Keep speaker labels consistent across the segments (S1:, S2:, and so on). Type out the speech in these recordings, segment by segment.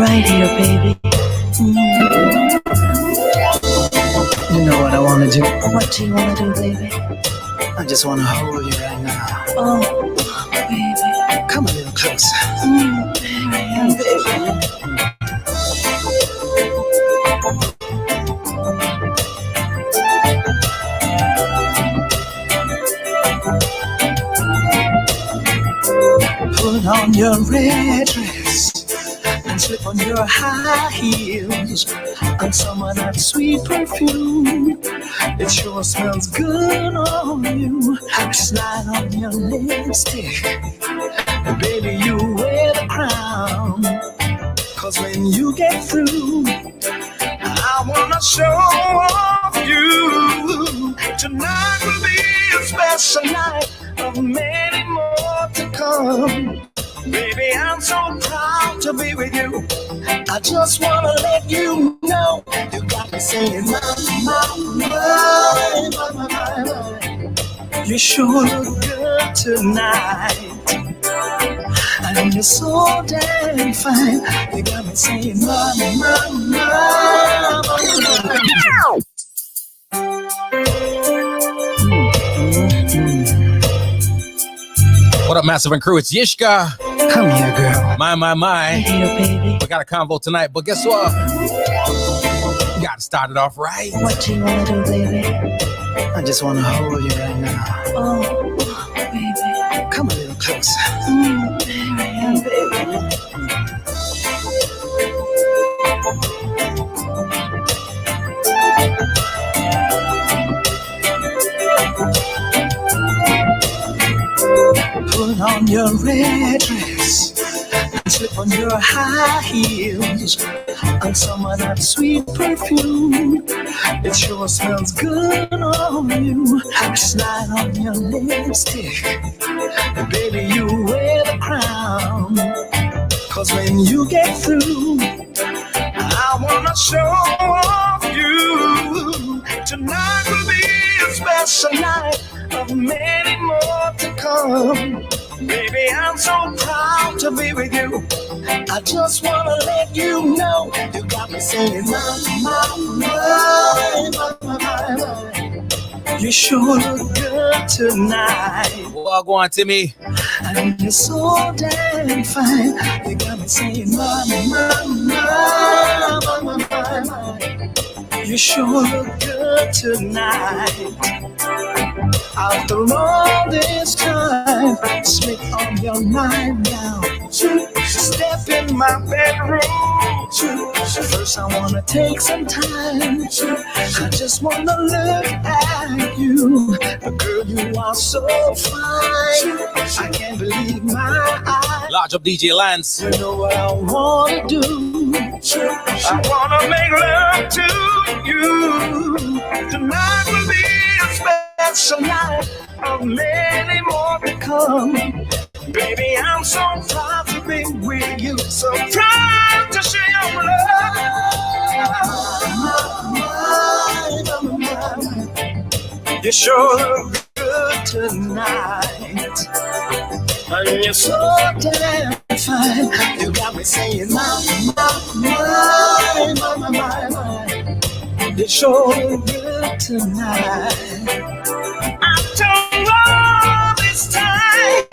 S1: right here, baby.
S2: You know what I want to do?
S1: What do you want to do, baby?
S2: I just want to hold you right now.
S1: Oh, baby.
S2: Come a little closer.
S1: Baby.
S2: Put on your red dress and slip on your high heels and some of that sweet perfume. It sure smells good on you. Slide on your lipstick, and baby, you wear the crown. 'Cause when you get through, I wanna show off you. Tonight will be a special night of many more to come. Baby, I'm so proud to be with you. I just wanna let you know you got me saying my. You sure look good tonight, and you're so damn fine. You got me saying my.
S3: What up, Massive and Crew? It's Yishka.
S2: Come here, girl.
S3: My.
S1: Right here, baby.
S3: We got a convo tonight, but guess what? You gotta start it off right.
S1: What do you want to do, baby?
S2: I just want to hold you right now.
S1: Oh, baby.
S2: Come a little closer.
S1: Baby.
S2: Put on your red dress and slip on your high heels and some of that sweet perfume. It sure smells good on you. Slide on your lipstick, and baby, you wear the crown. 'Cause when you get through, I wanna show off you. Tonight will be a special night of many more to come. Baby, I'm so proud to be with you. I just wanna let you know you got me saying my. You sure look good tonight,
S3: Well, go on, Timmy.
S2: and you're so damn fine. You got me saying my. You sure look good tonight. After all this time, slip on your mind now. Step in my bedroom. First I wanna take some time. I just wanna look at you. But girl, you are so fine. I can't believe my eyes.
S3: Large up DJ Lance.
S2: You know what I wanna do. I wanna make love to you. Tonight will be a special night of many more to come. Baby, I'm so proud to be with you. So proud to share your love. You sure look good tonight, and you're so damn fine. You got me saying my. You sure look good tonight. After all this time.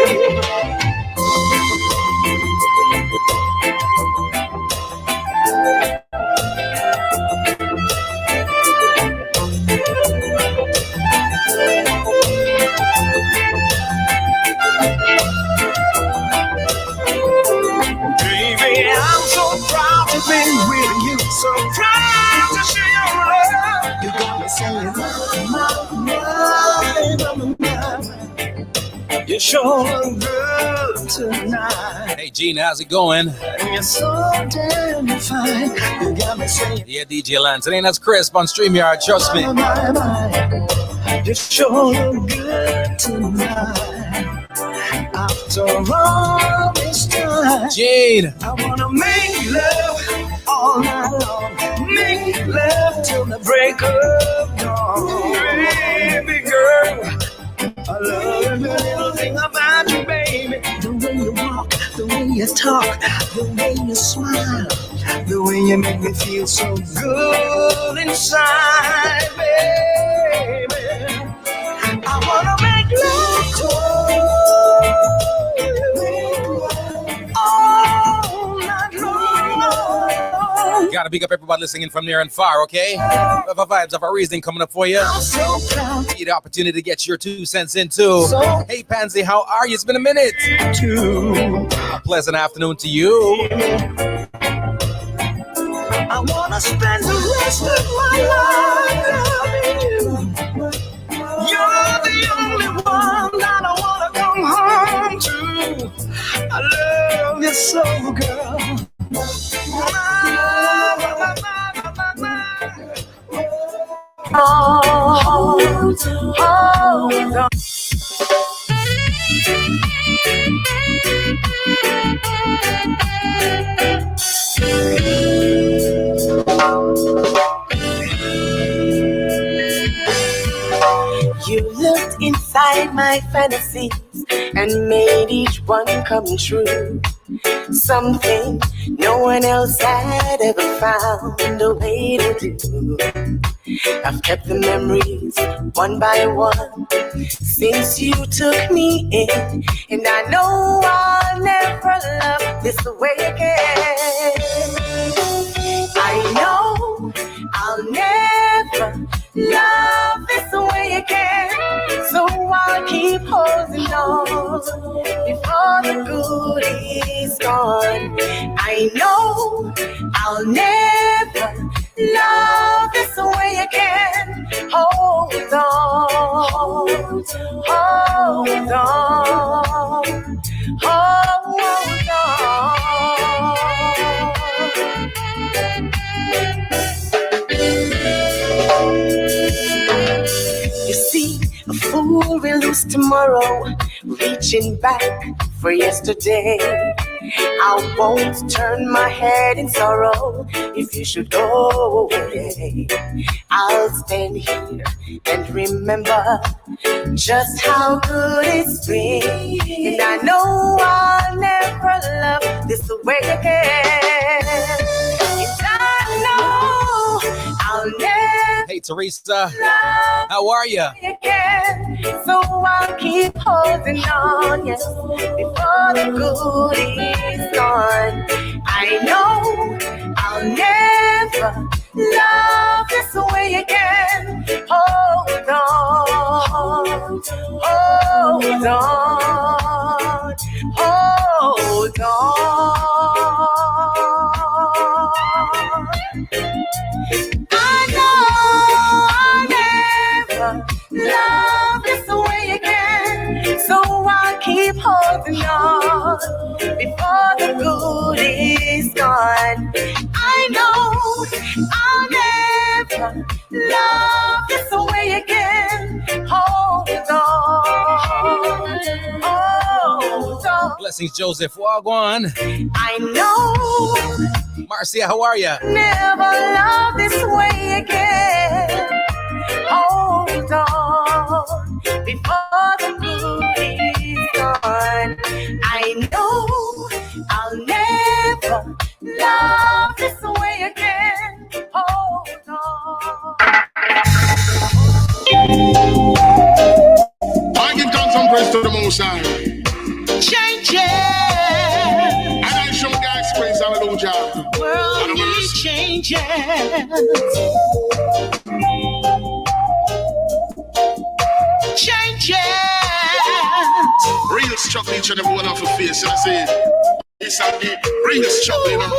S2: Baby, I'm so proud to be with you. So proud to share your love. You got me saying my. You sure look good tonight.
S3: Hey, Gina, how's it going?
S2: And you're so damn fine. You got me saying
S3: Yeah, DJ Lance. It ain't as crisp on StreamYard, trust me.
S2: my. You sure look good tonight. After all this time,
S3: Gene.
S2: I wanna make love all night long. Make love till the break of dawn. Baby girl, I love every little thing about you, baby. The way you walk, the way you talk, the way you smile. The way you make me feel so good inside, baby. I wanna make love to you all night long.
S3: Gotta big up everybody listening from near and far, okay? The vibes of our reasoning coming up for you.
S2: I'm so proud
S3: Need the opportunity to get your 2 cents in too. Hey Pansy, how are you? It's been a minute.
S2: to.
S3: A pleasant afternoon to you.
S2: I wanna spend the rest of my life loving you. You're the only one that I wanna come home to. I love you so, girl.
S4: You looked inside my fantasies and made each one come true. Something no one else had ever found a way to do. I've kept the memories one by one since you took me in, and I know I'll never love this way again. I know I'll never love this way again, so I'll keep holding on before the good is gone. I know I'll never love this way again. Hold on, hold on, hold on. You see, a fool will lose tomorrow, reaching back for yesterday. I won't turn my head in sorrow if you should go away. I'll stand here and remember just how good it's been, and I know I'll never love this way again. And I know I'll never.
S3: Hey Teresa, how are you?
S4: Again, so I'll keep holding on, yes, before the good is gone. I know I'll never love this way again. Hold on, hold on, hold on. I know I'll never love this way again, so I'll keep holding on before the good is gone. I know I'll never love this way again. Hold on, hold on.
S3: Blessings, Joseph. Wagwan.
S4: I know
S3: Marcia, how are you?
S4: never love this way again. Hold on before the good is gone. I know I'll never love this way again. Hold on.
S5: I give thanks and praise to the Most High.
S4: Change it.
S5: And I show God's praise, hallelujah.
S4: World needs changes. Change it.
S5: Real struggle each and every one of your face, and I say, it's a real struggle, you know.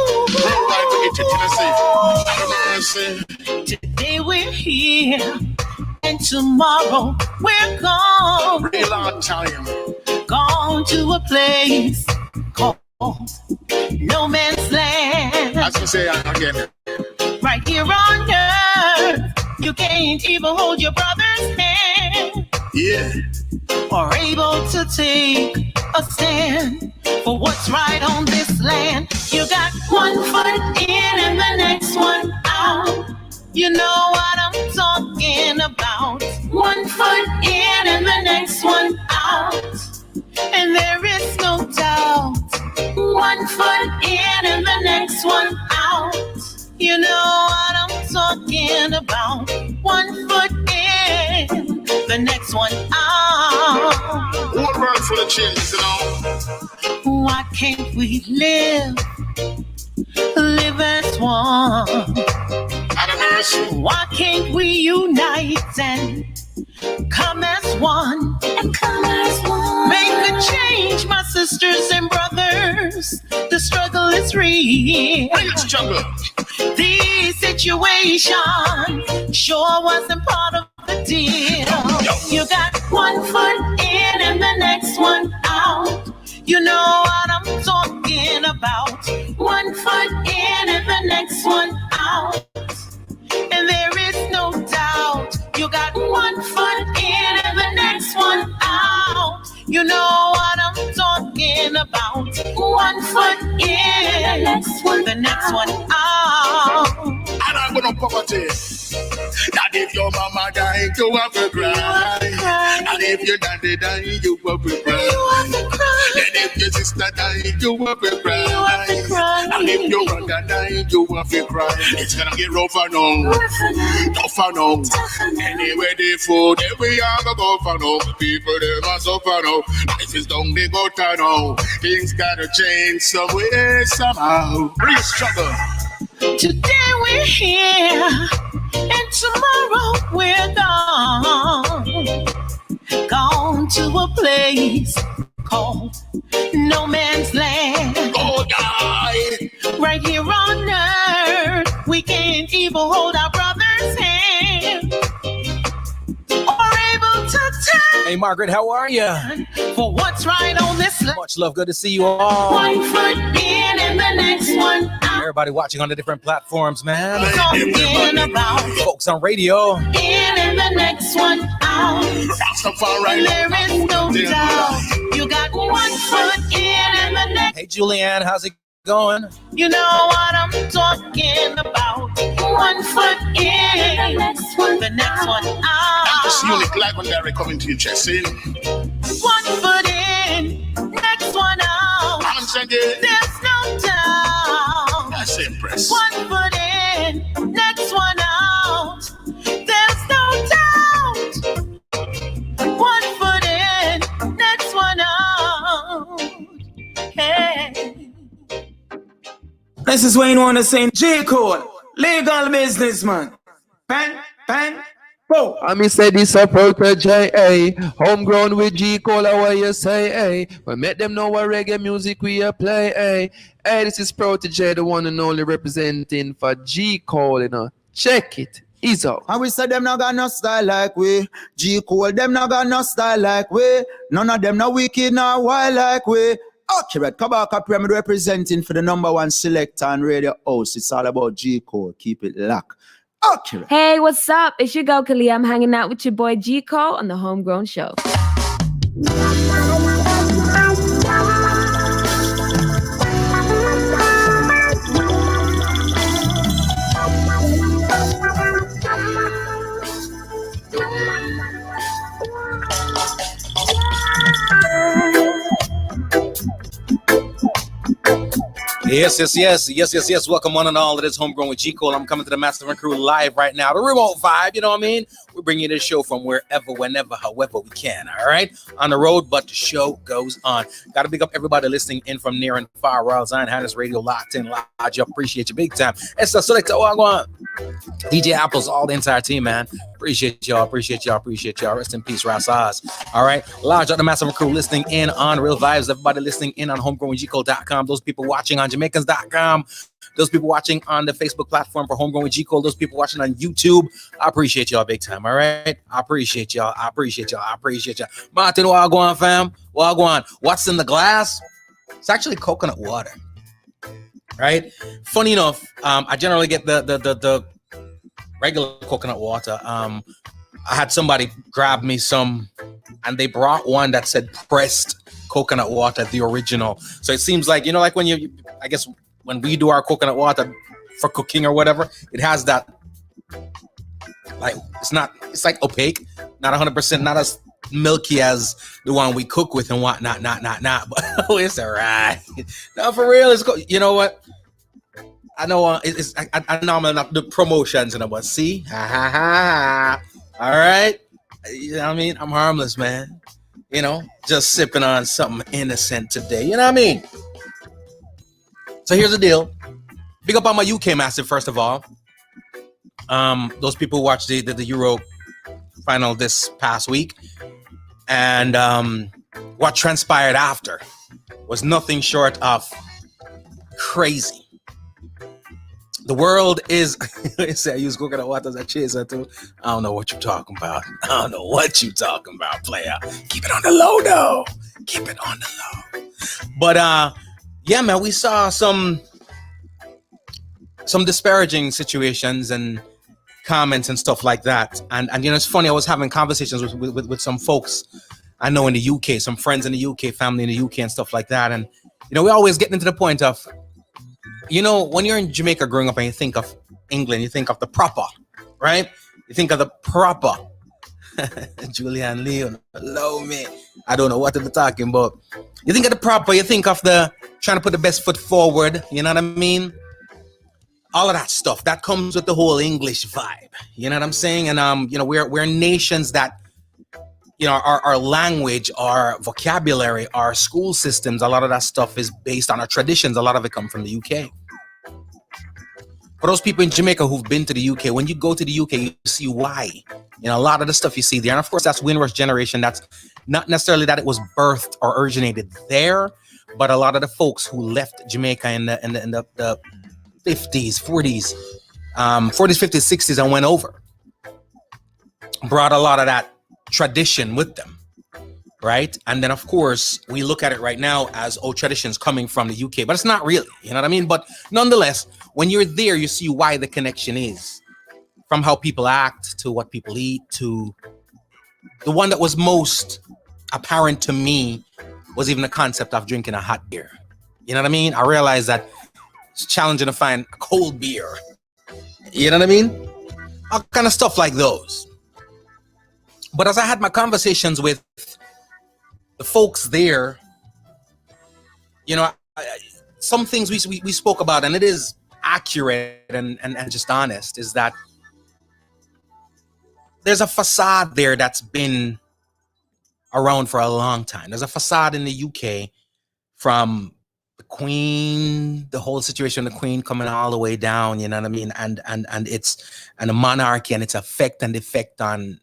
S5: Worldwide to get it, and I say,
S4: Today we're here, and tomorrow we're gone.
S5: real hard time.
S4: Gone to a place called No Man's Land.
S5: As we say again,
S4: Right here on earth, you can't even hold your brother's hand,
S5: yeah.
S4: or able to take a stand for what's right on this land. You got one foot in and the next one out. You know what I'm talking about. One foot in and the next one out. And there is no doubt. One foot in and the next one out. next one out.
S5: Whole world full of changes, you know.
S4: Why can't we live as one?
S5: I don't know.
S4: Why can't we unite and come as one? Make a change, my sisters and brothers. The struggle is real.
S5: Real struggle.
S4: The situation sure wasn't part of the deal. You got one foot in and the next one out. You know what I'm talking about. One foot in and the next one out. And there is no doubt. You got one foot in and the next one out. You know what I'm talking about. One foot in, the next one out.
S5: And I'm gonna poverty. That if your mama died, you have to cry. And if your daddy died, you have to cry. And if your sister died, you have to cry. And if your brother died, you have to cry. It's gonna get rougher now, tougher now. Anyway, the food, every hour go for now. People, they must suffer now. Life is down, they go turn now. Things gotta change some way, somehow. Real struggle.
S4: Today we're here, and tomorrow we're gone. Gone to a place called No Man's Land.
S5: Oh, die.
S4: Right here on earth, we can't even hold our brother's hand. Or able to tell.
S3: Hey, Margaret, how are you?
S4: For what's right on this land.
S3: Much love. Good to see you all.
S4: One foot in and the next one out.
S3: Everybody watching on the different platforms, man.
S4: Talking about
S3: Folks on radio.
S4: in and the next one out. There is no doubt. You got one foot in and the next.
S3: Hey, Julianne, how's it going?
S4: You know what I'm talking about. One foot in, the next one out.
S5: This unique legendary coming to your chest, in.
S4: One foot in, next one out.
S5: Once again,
S4: There's no doubt.
S5: that's impressive.
S4: One foot in, next one out. There's no doubt. One foot in, next one out. Hey.
S6: This is Wayne Wonder saying J. Cole, legal businessman. Bang, bang, whoa.
S7: I mean say this a protege, eh? Homegrown with G Cole, what you say, eh? We make them know what reggae music we a play, eh? Hey, this is Protege, the one and only representing for G Cole, you know. Check it. He's out.
S6: And we say them not got no style like we. G Cole, them not got no style like we. None of them no wicked, no wild like we. Accurate, Kabaka Pyramid representing for the number one selector and radio host. It's all about G Cole. Keep it locked. Accurate.
S8: Hey, what's up? It's your girl Kalia. I'm hanging out with your boy G Cole on the Homegrown Show.
S3: Yes. Welcome one and all. It is Homegrown with G Cole. I'm coming to the Master and Crew live right now. The remote vibe, you know what I mean? We're bringing you this show from wherever, whenever, however we can, all right? On the road, but the show goes on. Got to big up everybody listening in from near and far. Royal Zion Highness Radio, locked in, lodge. Appreciate you big time. It's a selector. DJ Apples, all the entire team, man. Appreciate y'all. Rest in peace, Rasaz. All right. Large out the Massive Crew listening in on Real Vibes. Everybody listening in on homegrownwithgcole.com. Those people watching on Jamaicans.com. Those people watching on the Facebook platform for Homegrown with G Cole. Those people watching on YouTube. I appreciate y'all big time. All right. I appreciate y'all. Martin, Wagwan, fam. Wagwan. What's in the glass? It's actually coconut water. Right. Funny enough, I generally get the regular coconut water. I had somebody grab me some, and they brought one that said pressed coconut water, the original. So it seems like, you know, like when I guess when we do our coconut water for cooking or whatever, it has that, like, it's like opaque, not 100%, not as milky as the one we cook with and whatnot, not. But it's all right. No, for real, you know what? I know I know I'm not the promotions and but see, all right. You know what I mean? I'm harmless, man. You know, just sipping on something innocent today. You know what I mean? So here's the deal. Big up on my UK massive, first of all. Those people who watched the Euro final this past week. And what transpired after was nothing short of crazy. The world is. Say I use coconut water as a chaser too. I don't know what you're talking about. I don't know what you're talking about, player. Keep it on the low, though. Keep it on the low. But yeah, man, we saw some disparaging situations and comments and stuff like that. And you know, it's funny. I was having conversations with some folks I know in the UK, some friends in the UK, family in the UK, and stuff like that. And you know, we're always getting into the point of, you know, when you're in Jamaica growing up and you think of England, you think of the proper, right? You think of the proper. Julian Leon, hello, me. I don't know what they're talking about. You think of the proper, you think of the trying to put the best foot forward, you know what I mean? All of that stuff, that comes with the whole English vibe, you know what I'm saying? And, you know, we're nations that, you know, our language, our vocabulary, our school systems, a lot of that stuff is based on our traditions. A lot of it comes from the UK. For those people in Jamaica who've been to the UK, when you go to the UK, you see why. You know, a lot of the stuff you see there. And of course, that's Windrush generation. That's not necessarily that it was birthed or originated there, but a lot of the folks who left Jamaica in the 50s, 40s, 40s, 50s, 60s and went over, brought a lot of that tradition with them, right? And then of course we look at it right now as traditions coming from the UK, but it's not really, you know what I mean? But nonetheless, when you're there, you see why the connection is, from how people act to what people eat. To the one that was most apparent to me was even the concept of drinking a hot beer. You know what I mean? I realized that it's challenging to find a cold beer, you know what I mean? All kind of stuff like those. But as I had my conversations with the folks there, you know, some things we spoke about, and it is accurate and just honest, is that there's a facade there that's been around for a long time. There's a facade in the UK from the Queen, the whole situation, the Queen coming all the way down, you know what I mean? And the monarchy and its effect and effect on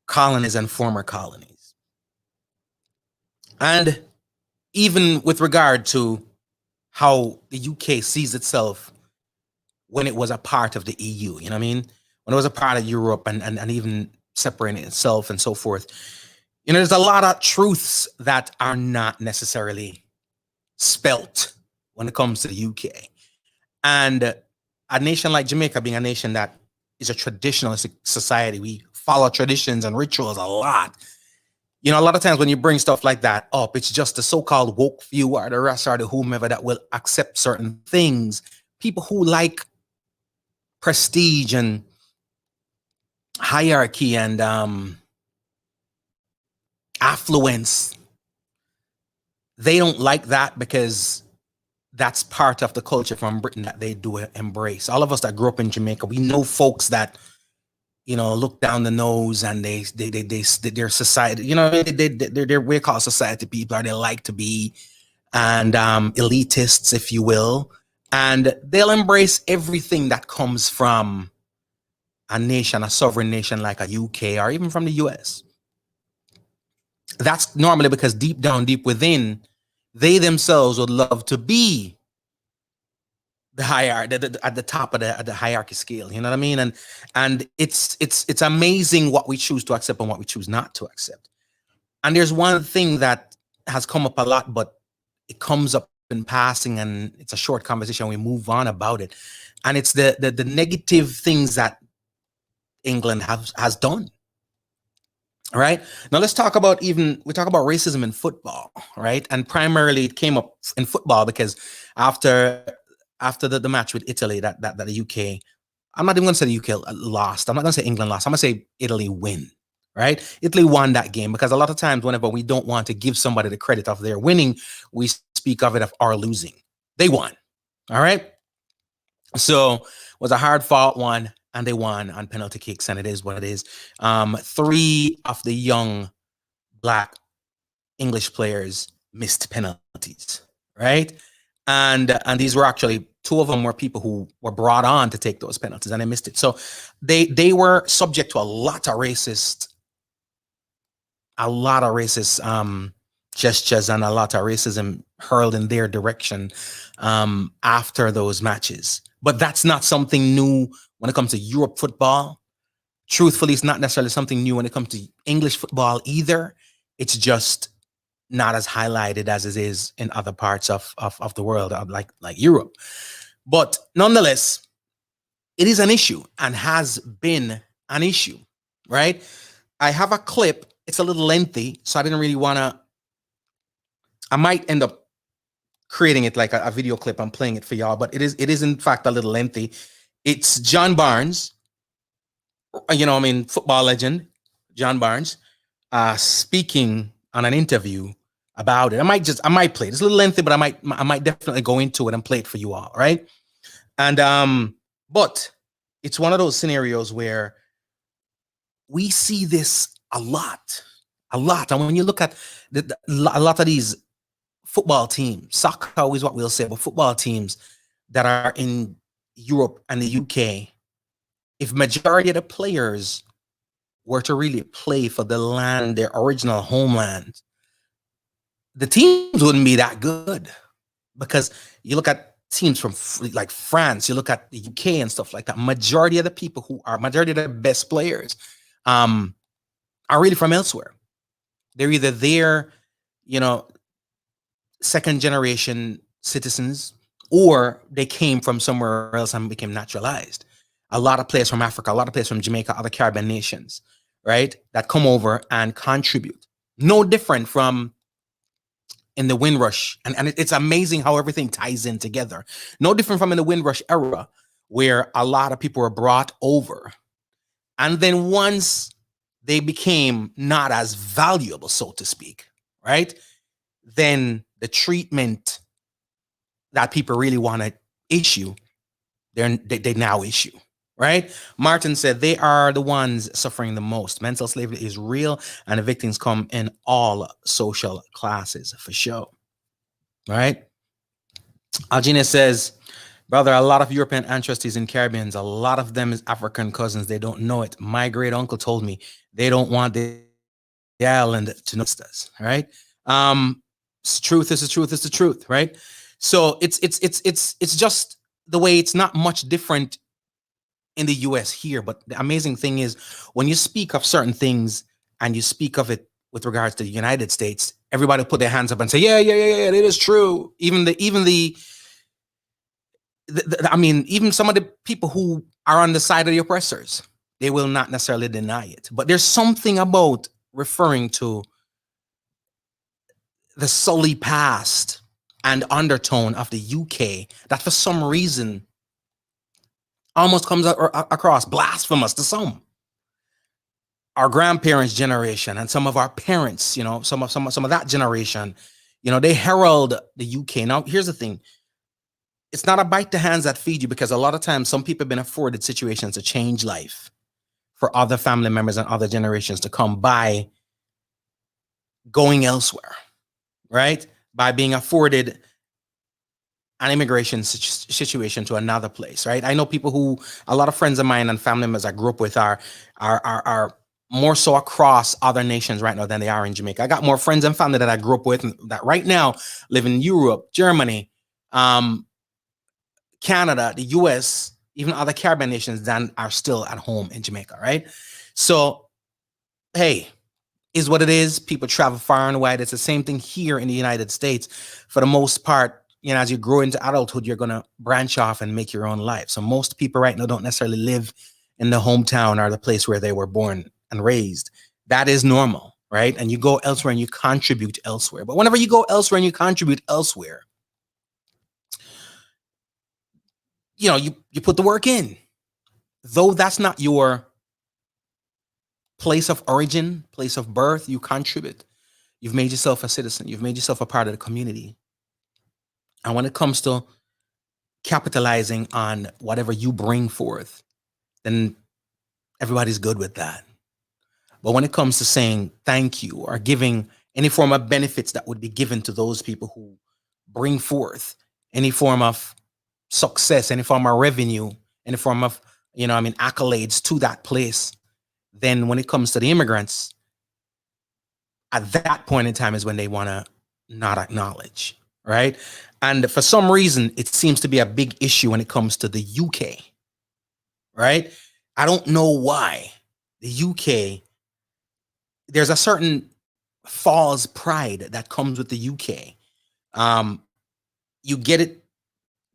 S3: colonies and former colonies. And even with regard to how the UK sees itself when it was a part of the EU, you know what I mean? When it was a part of Europe and even separating itself and so forth. You know, there's a lot of truths that are not necessarily spelt when it comes to the UK. And a nation like Jamaica, being a nation that is a traditionalist society, we follow traditions and rituals a lot. You know, a lot of times when you bring stuff like that up, it's just the so-called woke few or the rest or the whomever that will accept certain things. People who like prestige and hierarchy and affluence, they don't like that because that's part of the culture from Britain that they do embrace. All of us that grew up in Jamaica, we know folks that, you know, look down the nose and they're society, you know, they're we call society people, or they like to be, and elitists, if you will, and they'll embrace everything that comes from a nation, a sovereign nation like a UK or even from the US. That's normally because deep down, deep within, they themselves would love to be the hierarchy at the top of the hierarchy scale. You know what I mean? And it's amazing what we choose to accept and what we choose not to accept. And there's one thing that has come up a lot, but it comes up in passing, and it's a short conversation. We move on about it, and it's the negative things that England has done. All right. Now let's talk about we talk about racism in football, right? And primarily it came up in football because after the match with Italy that the UK, I'm not even going to say the UK lost. I'm not going to say England lost. I'm going to say Italy win, right? Italy won that game, because a lot of times whenever we don't want to give somebody the credit of their winning, we speak of it of our losing. They won. All right. So it was a hard fought one. and they won on penalty kicks, and it is what it is. 3 of the young black English players missed penalties, right? And these were actually 2 of them were people who were brought on to take those penalties, and they missed it. So they were subject to a lot of racist gestures and a lot of racism hurled in their direction after those matches. But that's not something new when it comes to Europe football. Truthfully, it's not necessarily something new when it comes to English football either. It's just not as highlighted as it is in other parts of the world, like Europe. But nonetheless, it is an issue and has been an issue, right? I have a clip. It's a little lengthy, so I didn't really want to. I might end up creating it like a video clip. I'm playing it for y'all, but it is in fact a little lengthy. It's John Barnes, football legend, John Barnes, speaking on an interview about it. I might play it. It's a little lengthy, but I might definitely go into it and play it for you all, right? And but it's one of those scenarios where we see this a lot. And when you look at a lot of these football teams, soccer is what we'll say, but football teams that are in Europe and the UK, if majority of the players were to really play for the land, their original homeland, the teams wouldn't be that good. Because you look at teams from like France, you look at the UK and stuff like that, majority of the best players are really from elsewhere. They're either there, second generation citizens, or they came from somewhere else and became naturalized. A lot of players from Africa, a lot of players from Jamaica, other Caribbean nations, right, that come over and contribute. No different from in the Windrush. And it's amazing how everything ties in together. No different from in the Windrush era, where a lot of people were brought over. And then once they became not as valuable, so to speak, right, then the treatment that people really want to issue, they now issue, right? Martin said they are the ones suffering the most. Mental slavery is real, and the victims come in all social classes for sure, right? Algina says, brother, a lot of European ancestors in Caribbeans, a lot of them is African cousins. They don't know it. My great uncle told me they don't want the island to know us, right? It's truth is the truth is the truth, right? So it's just the way it's not much different in the US here. But the amazing thing is when you speak of certain things and you speak of it with regards to the United States, everybody put their hands up and say, yeah, it is true. Even some of the people who are on the side of the oppressors, they will not necessarily deny it. But there's something about referring to the sully past and undertone of the UK that for some reason almost comes across blasphemous to some. Our grandparents' generation and some of our parents, some of that generation, they herald the UK. Now, here's the thing. It's not a bite the hands that feed you, because a lot of times some people have been afforded situations to change life for other family members and other generations to come by going elsewhere, right? By being afforded an immigration situation to another place, right? I know a lot of friends of mine and family members I grew up with are more so across other nations right now than they are in Jamaica. I got more friends and family that I grew up with that right now live in Europe, Germany, Canada, the US, even other Caribbean nations than are still at home in Jamaica, right? So, hey, is what it is. People travel far and wide. It's the same thing here in the United States. For the most part, as you grow into adulthood, you're going to branch off and make your own life. So most people right now don't necessarily live in the hometown or the place where they were born and raised. That is normal, right? And you go elsewhere and you contribute elsewhere. But whenever you go elsewhere and you contribute elsewhere, you put the work in. Though that's not your place of origin, place of birth, you contribute. You've made yourself a citizen. You've made yourself a part of the community. And when it comes to capitalizing on whatever you bring forth, then everybody's good with that. But when it comes to saying thank you or giving any form of benefits that would be given to those people who bring forth any form of success, any form of revenue, any form of, accolades to that place, then when it comes to the immigrants, at that point in time is when they want to not acknowledge, right? And for some reason, it seems to be a big issue when it comes to the UK, right? I don't know why the UK, there's a certain false pride that comes with the UK. You get it.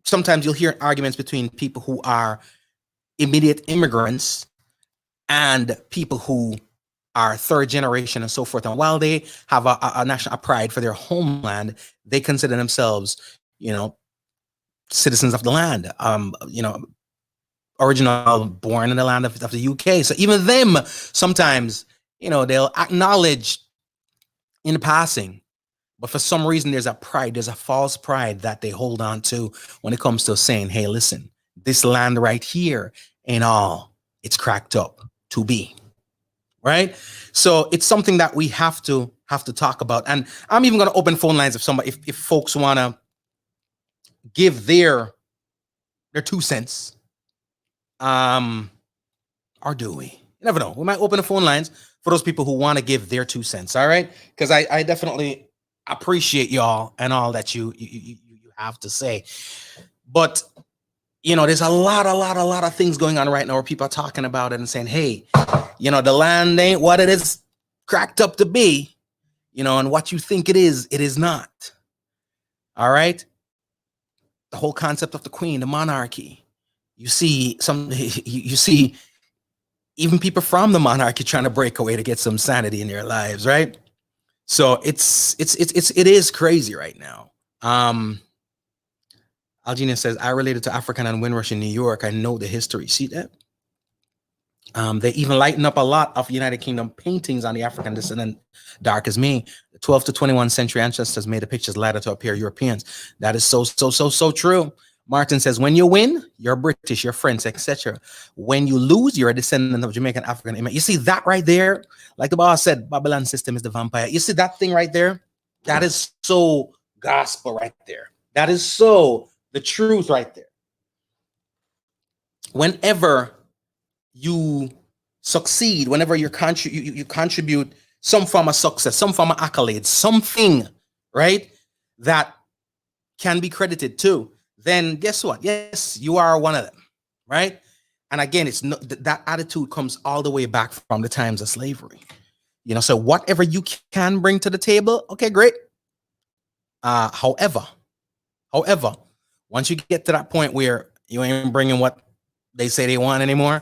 S3: Sometimes you'll hear arguments between people who are immediate immigrants and people who are third generation and so forth. And while they have a national pride for their homeland, they consider themselves, citizens of the land, original, born in the land of the UK. So even them, sometimes, they'll acknowledge in passing, but for some reason, there's a false pride that they hold on to when it comes to saying, hey, listen, this land right here ain't all it's cracked up to be. Right? So it's something that we have to talk about. And I'm even going to open phone lines if folks want to give their 2 cents. Or do we? You never know. We might open the phone lines for those people who want to give their 2 cents. All right? Because I definitely appreciate y'all and all that you have to say. But there's a lot of things going on right now where people are talking about it and saying, hey, the land ain't what it is cracked up to be, and what you think it is not. All right. The whole concept of the queen, the monarchy. You see even people from the monarchy trying to break away to get some sanity in their lives, right? So it is crazy right now. Algenia says, I related to African and Windrush in New York. I know the history. See that? They even lighten up a lot of United Kingdom paintings on the African descendant, dark as me. The 12th to 21st century ancestors made the pictures lighter to appear Europeans. That is so true. Martin says, when you win, you're British, you're French, etc. When you lose, you're a descendant of Jamaican African immigrant. You see that right there? Like the boss said, Babylon system is the vampire. You see that thing right there? That is so gospel right there. That is so the truth right there. Whenever you succeed, whenever you contribute some form of success, some form of accolade, something, right, that can be credited to, then guess what? Yes, you are one of them, right? And again, it's not, that attitude comes all the way back from the times of slavery. So whatever you can bring to the table, okay, great. However, once you get to that point where you ain't bringing what they say they want anymore,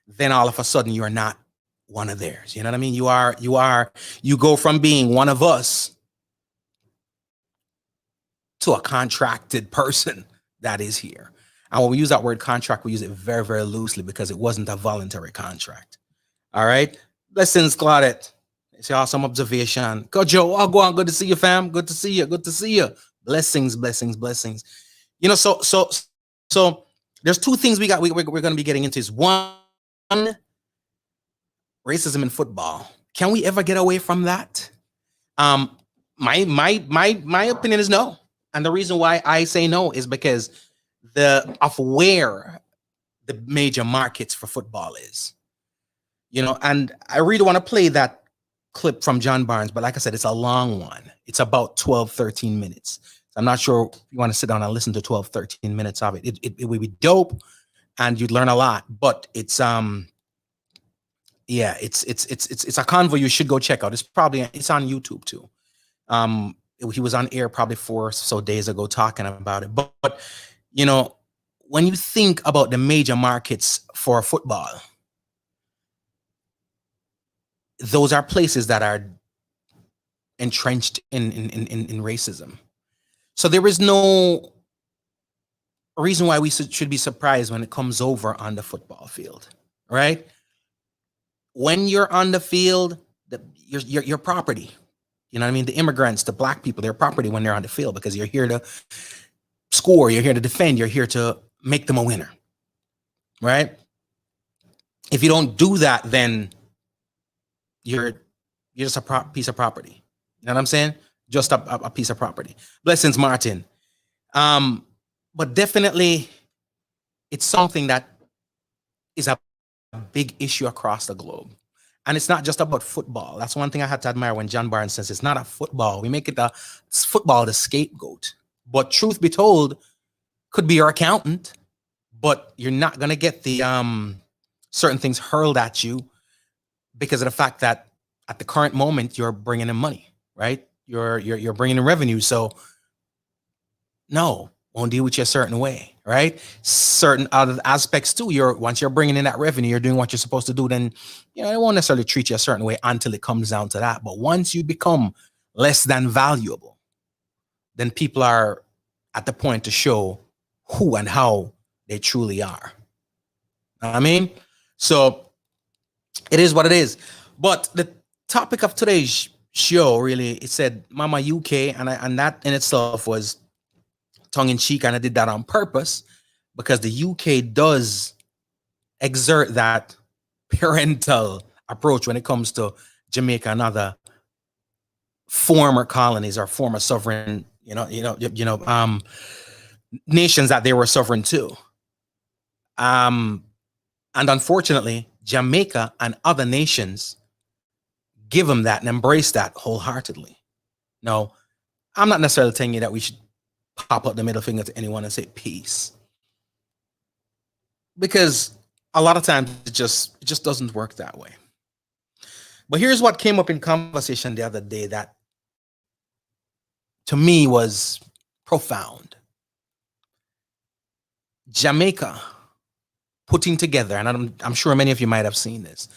S3: then all of a sudden you are not one of theirs. You know what I mean? You go from being one of us to a contracted person that is here. And when we use that word contract, we use it very, very loosely because it wasn't a voluntary contract. All right. Blessings, Claudette. It's awesome observation. Go, Joe. Oh, go on. Good to see you, fam. Good to see you. Good to see you. Blessings. So there's two things we're going to be getting into. Is one, racism in football. Can we ever get away from that? My opinion is no. And the reason why I say no is because of where the major markets for football is. And I really want to play that clip from John Barnes, but like I said, it's a long one. It's about 12, 13 minutes. So I'm not sure if you want to sit down and listen to 12, 13 minutes of it. It would be dope and you'd learn a lot, but it's it's a convo you should go check out. It's on YouTube too. He was on air probably 4 or so days ago talking about it. But when you think about the major markets for football, those are places that are entrenched in racism. So there is no reason why we should be surprised when it comes over on the football field, right? When you're on the field, your property. You know what I mean? The immigrants, the black people, their property when they're on the field, because you're here to score, you're here to defend, you're here to make them a winner, right? if you don't do that, then you're just a piece of property. You know what I'm saying? Just a piece of property. Blessings, Martin. But definitely, it's something that is a big issue across the globe. And it's not just about football. That's one thing I had to admire when John Barnes says it's not a football. We make it football the scapegoat. But truth be told, could be your accountant, but you're not going to get the certain things hurled at you because of the fact that at the current moment you're bringing in money, right? You're bringing in revenue. So no, won't deal with you a certain way, right? Certain other aspects too. Once you're bringing in that revenue, you're doing what you're supposed to do. Then they won't necessarily treat you a certain way until it comes down to that. But once you become less than valuable, then people are at the point to show who and how they truly are. Know what I mean? So it is what it is. But the topic of today's show really, it said Mama UK, and that in itself was tongue-in-cheek, and I did that on purpose because the UK does exert that parental approach when it comes to Jamaica and other former colonies or former sovereign, nations that they were sovereign to. And unfortunately, Jamaica and other nations give them that and embrace that wholeheartedly. No, I'm not necessarily telling you that we should pop up the middle finger to anyone and say peace, because a lot of times it just doesn't work that way. But here's what came up in conversation the other day that to me was profound. Jamaica putting together, and I'm sure many of you might have seen this,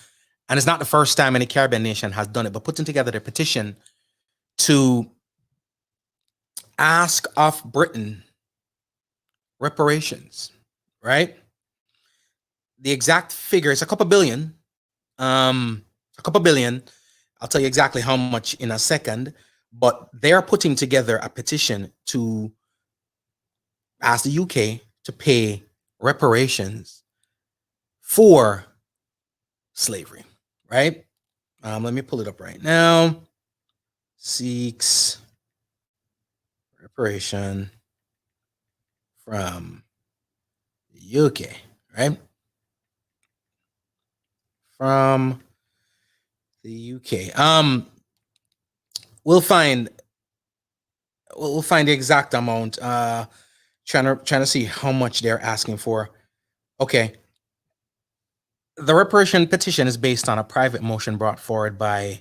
S3: and it's not the first time any Caribbean nation has done it, but putting together their petition to ask of Britain reparations, right? The exact figure is a couple billion. I'll tell you exactly how much in a second, but they're putting together a petition to ask the UK to pay reparations for slavery, right? Let me pull it up right now. Seeks reparation from the UK, right? From the UK. We'll find the exact amount. Trying to see how much they're asking for. Okay. The reparation petition is based on a private motion brought forward by,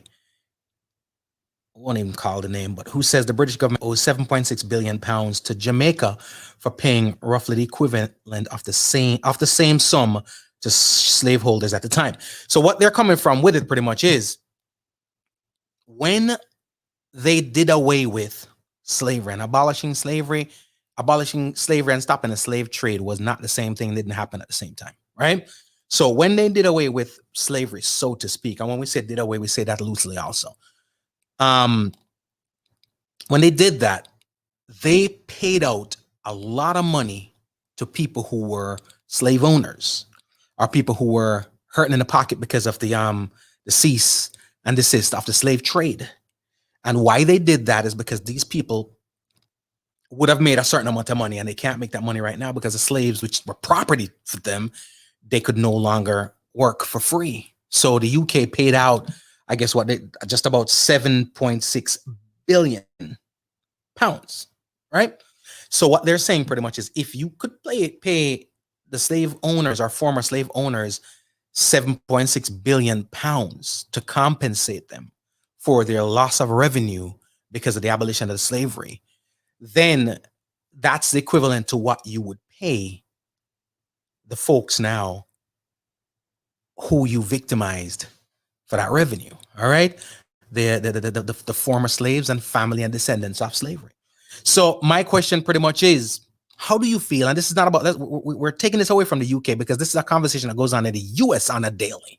S3: I won't even call the name, but who says the British government owes £7.6 billion to Jamaica for paying roughly the equivalent of the same sum to slaveholders at the time. So what they're coming from with it pretty much is when they did away with slavery and abolishing slavery and stopping the slave trade was not the same thing, didn't happen at the same time, right? So when they did away with slavery, so to speak, and when we say did away, we say that loosely also. When they did that, they paid out a lot of money to people who were slave owners or people who were hurting in the pocket because of the cease and desist of the slave trade. And why they did that is because these people would have made a certain amount of money, and they can't make that money right now because the slaves, which were property for them, they could no longer work for free. So the UK paid out, I guess just about 7.6 billion pounds, right? So what they're saying pretty much is if you could pay the slave owners or former slave owners 7.6 billion pounds to compensate them for their loss of revenue because of the abolition of slavery, then that's the equivalent to what you would pay the folks now who you victimized for that revenue. All right. The former slaves and family and descendants of slavery. So my question pretty much is, how do you feel? And this is not about, we're taking this away from the UK because this is a conversation that goes on in the US on a daily,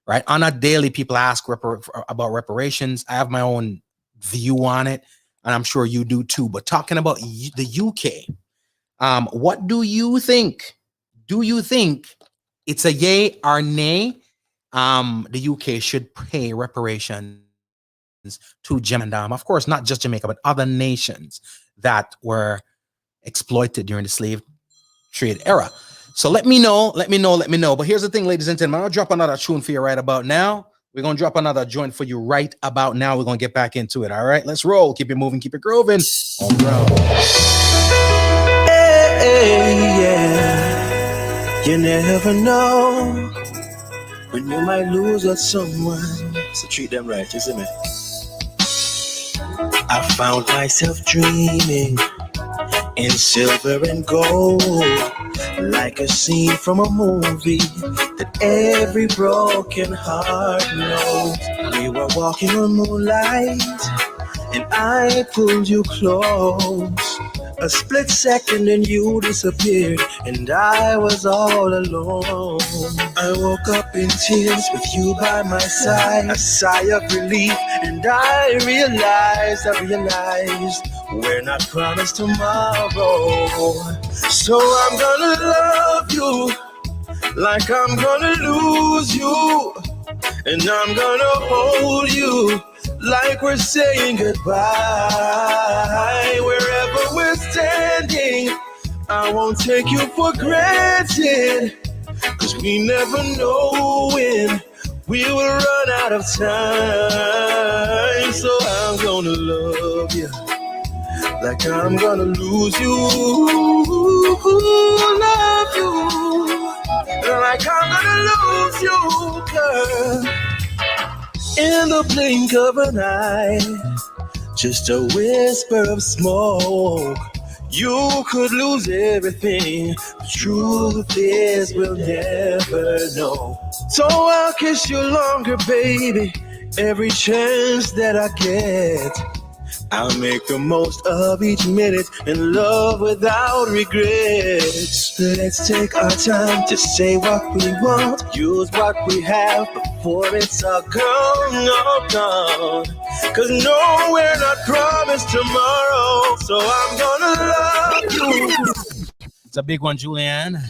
S3: right? On a daily, people ask about reparations. I have my own view on it, and I'm sure you do too. But talking about the UK, what do you think? Do you think It's a yay or nay. The UK should pay reparations to Jamaica, and of course, not just Jamaica, but other nations that were exploited during the slave trade era. So let me know. But here's the thing, ladies and gentlemen, I'll drop another tune for you right about now. We're going to drop another joint for you right about now. We're going to get back into it. All right, let's roll. Keep it moving. Keep it grooving. Homegrown.
S2: Hey, yeah. You never know when you might lose at someone. So treat them right, you see me? I found myself dreaming in silver and gold, like a scene from a movie that every broken heart knows. We were walking on moonlight and I pulled you close. A split second and you disappeared and I was all alone. I woke up in tears with you by my side, a sigh of relief, and I realized we're not promised tomorrow. So I'm gonna love you like I'm gonna lose you, and I'm gonna hold you like we're saying goodbye. Wherever we're standing, I won't take you for granted, 'cause we never know when we will run out of time. So I'm gonna love you like I'm gonna lose you. Love you like I'm gonna lose you, girl. In the blink of an eye, just a whisper of smoke, you could lose everything. The truth is we'll never know. So I'll kiss you longer, baby, every chance that I get. I'll make the most of each minute and love without regrets. Let's take our time to say what we want, use what we have before it's all gone, all gone. 'Cause no, we're not promised tomorrow, so I'm gonna love you.
S3: It's a big one, Julianne.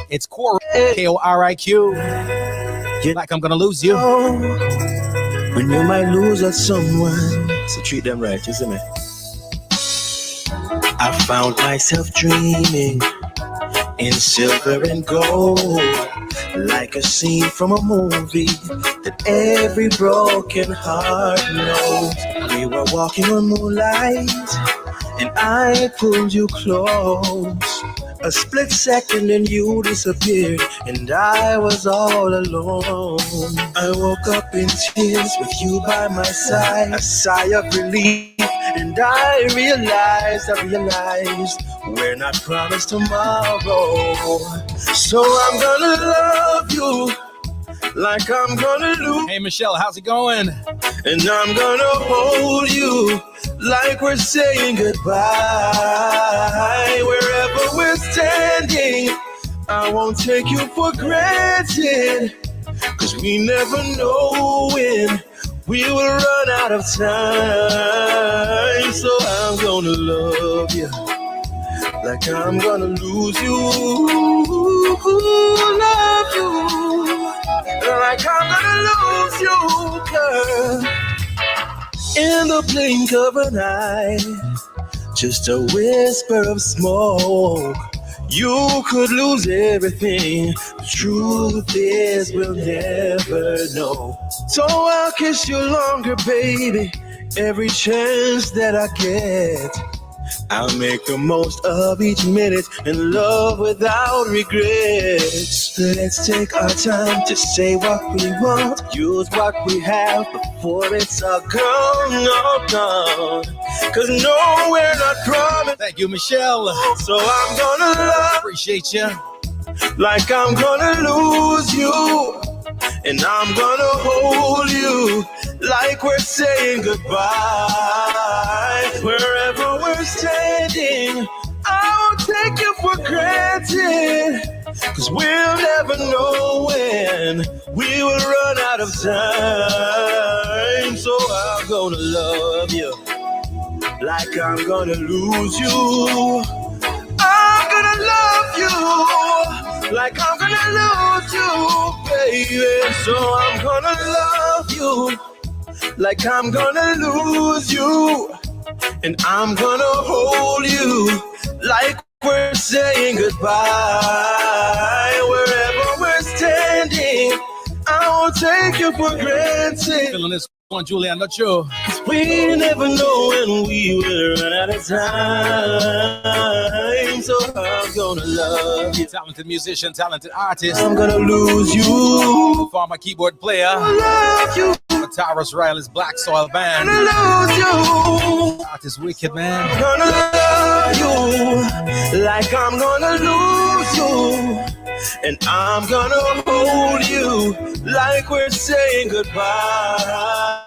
S3: It's K-O-R-I-Q. Like I'm gonna lose you.
S2: When you might lose at someone, so treat them right, you see me? I found myself dreaming in silver and gold, like a scene from a movie that every broken heart knows. We were walking on moonlight and I pulled you close. A split second and you disappeared and I was all alone. I woke up in tears with you by my side, a sigh of relief, and I realized we're not promised tomorrow. So I'm gonna love you like I'm gonna lose.
S3: Hey Michelle, how's it going?
S2: And I'm gonna hold you like we're saying goodbye. Wherever we're standing, I won't take you for granted, 'cause we never know when we will run out of time. So I'm gonna love you like I'm gonna lose you. Love you like I'm gonna lose you, girl. In the blink of an eye, just a whisper of smoke, you could lose everything. The truth is we'll never know. So I'll kiss you longer, baby, every chance that I get. I'll make the most of each minute and love without regrets. Let's take our time to say what we want, use what we have before it's all gone, all gone. 'Cause no, we're not promised.
S3: Thank you, Michelle.
S2: So I'm gonna love.
S3: Appreciate you.
S2: Like I'm gonna lose you, and I'm gonna hold you like we're saying goodbye. Wherever we're standing, I won't take you for granted, 'cause we'll never know when we will run out of time. So I'm gonna love you like I'm gonna lose you. I'm gonna love you like I'm gonna lose you, baby. So I'm gonna love you like I'm gonna lose you, and I'm gonna hold you like we're saying goodbye. Wherever we're standing, I won't take you for granted.
S3: Feeling this one, Julie, I'm not sure.
S2: We never know when we will run out of time, so I'm gonna love you.
S3: Talented musician, talented artist.
S2: I'm gonna lose you.
S3: Former keyboard player.
S2: I love you.
S3: Tyrus Riley's Black Soil Band.
S2: I'm gonna lose you.
S3: Artist Wicked, man.
S2: I'm gonna love you like I'm gonna lose you, and I'm gonna hold you like we're saying goodbye.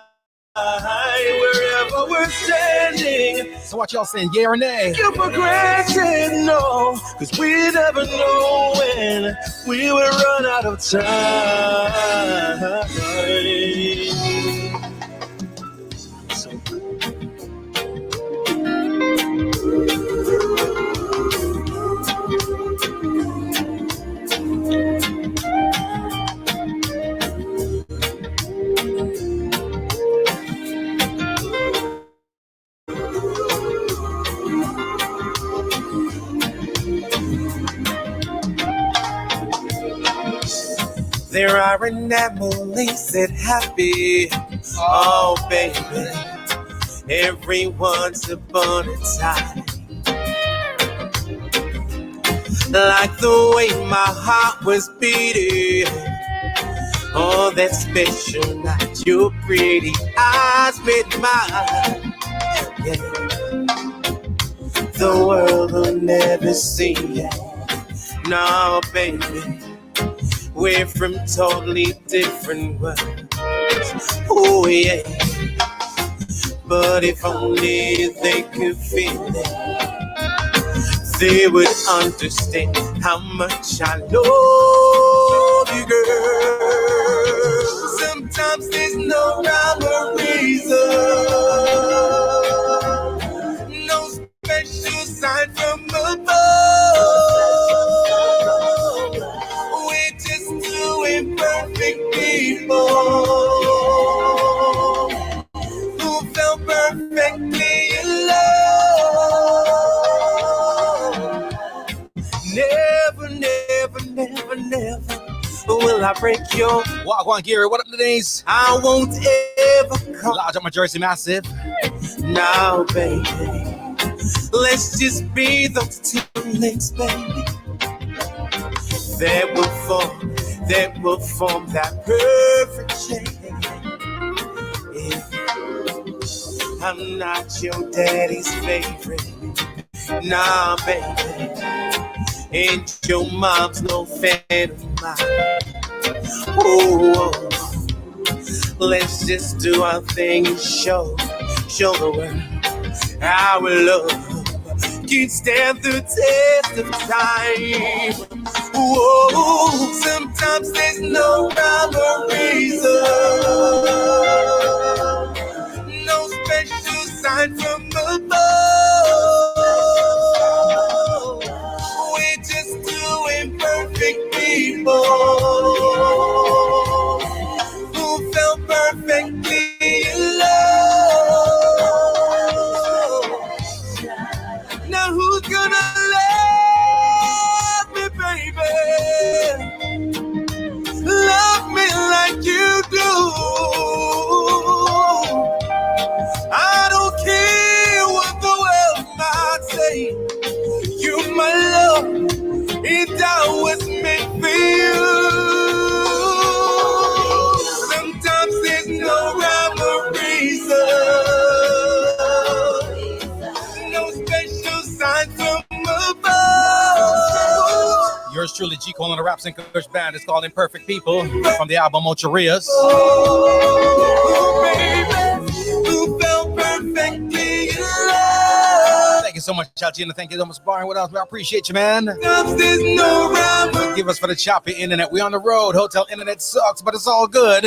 S2: Wherever we're standing,
S3: so what y'all saying, yeah or nay?
S2: You for granted, no, cause we never know when we will run out of time. There are anomalies that happen, oh baby, every once upon a time. Like the way my heart was beating on that special night, your pretty eyes met mine. Yeah. The world will never see it. No, baby. We're from totally different worlds. Oh yeah. But if only they could feel it, they would understand how much I love you, girl. Sometimes there's no rhyme or reason, no special sign from above. Imperfect people who fell perfectly in love. Never, never, never, never will I break your
S3: walk on, Gary. What up, Denise?
S2: I won't ever come.
S3: Large on my Jersey Massive.
S2: Now, baby, let's just be those two links, baby, that will form that perfect shape. Yeah. I'm not your daddy's favorite, nah, baby, and your mom's no fan of mine. Oh, let's just do our thing and show the world our love can stand the test of time. Whoa, sometimes there's no rhyme or reason, no special sign from above. We're just two imperfect people who fell perfectly in love. Now who's gonna love me, baby? Love me like you do. I don't care what the world might say. You, my love, it always meant for you. Sometimes there's no rhyme or reason, no special sign from above.
S3: Yours truly, G. Cole and the Raps and Kush Band. It's called Imperfect People from the album Ocharias.
S2: Oh, baby, who fell perfectly in love.
S3: Thank you so much, Gina. Thank you so much for sparring with us. I appreciate you, man.
S2: There's no rhyme.
S3: Give us for the choppy internet. We on the road. Hotel internet sucks, but it's all good.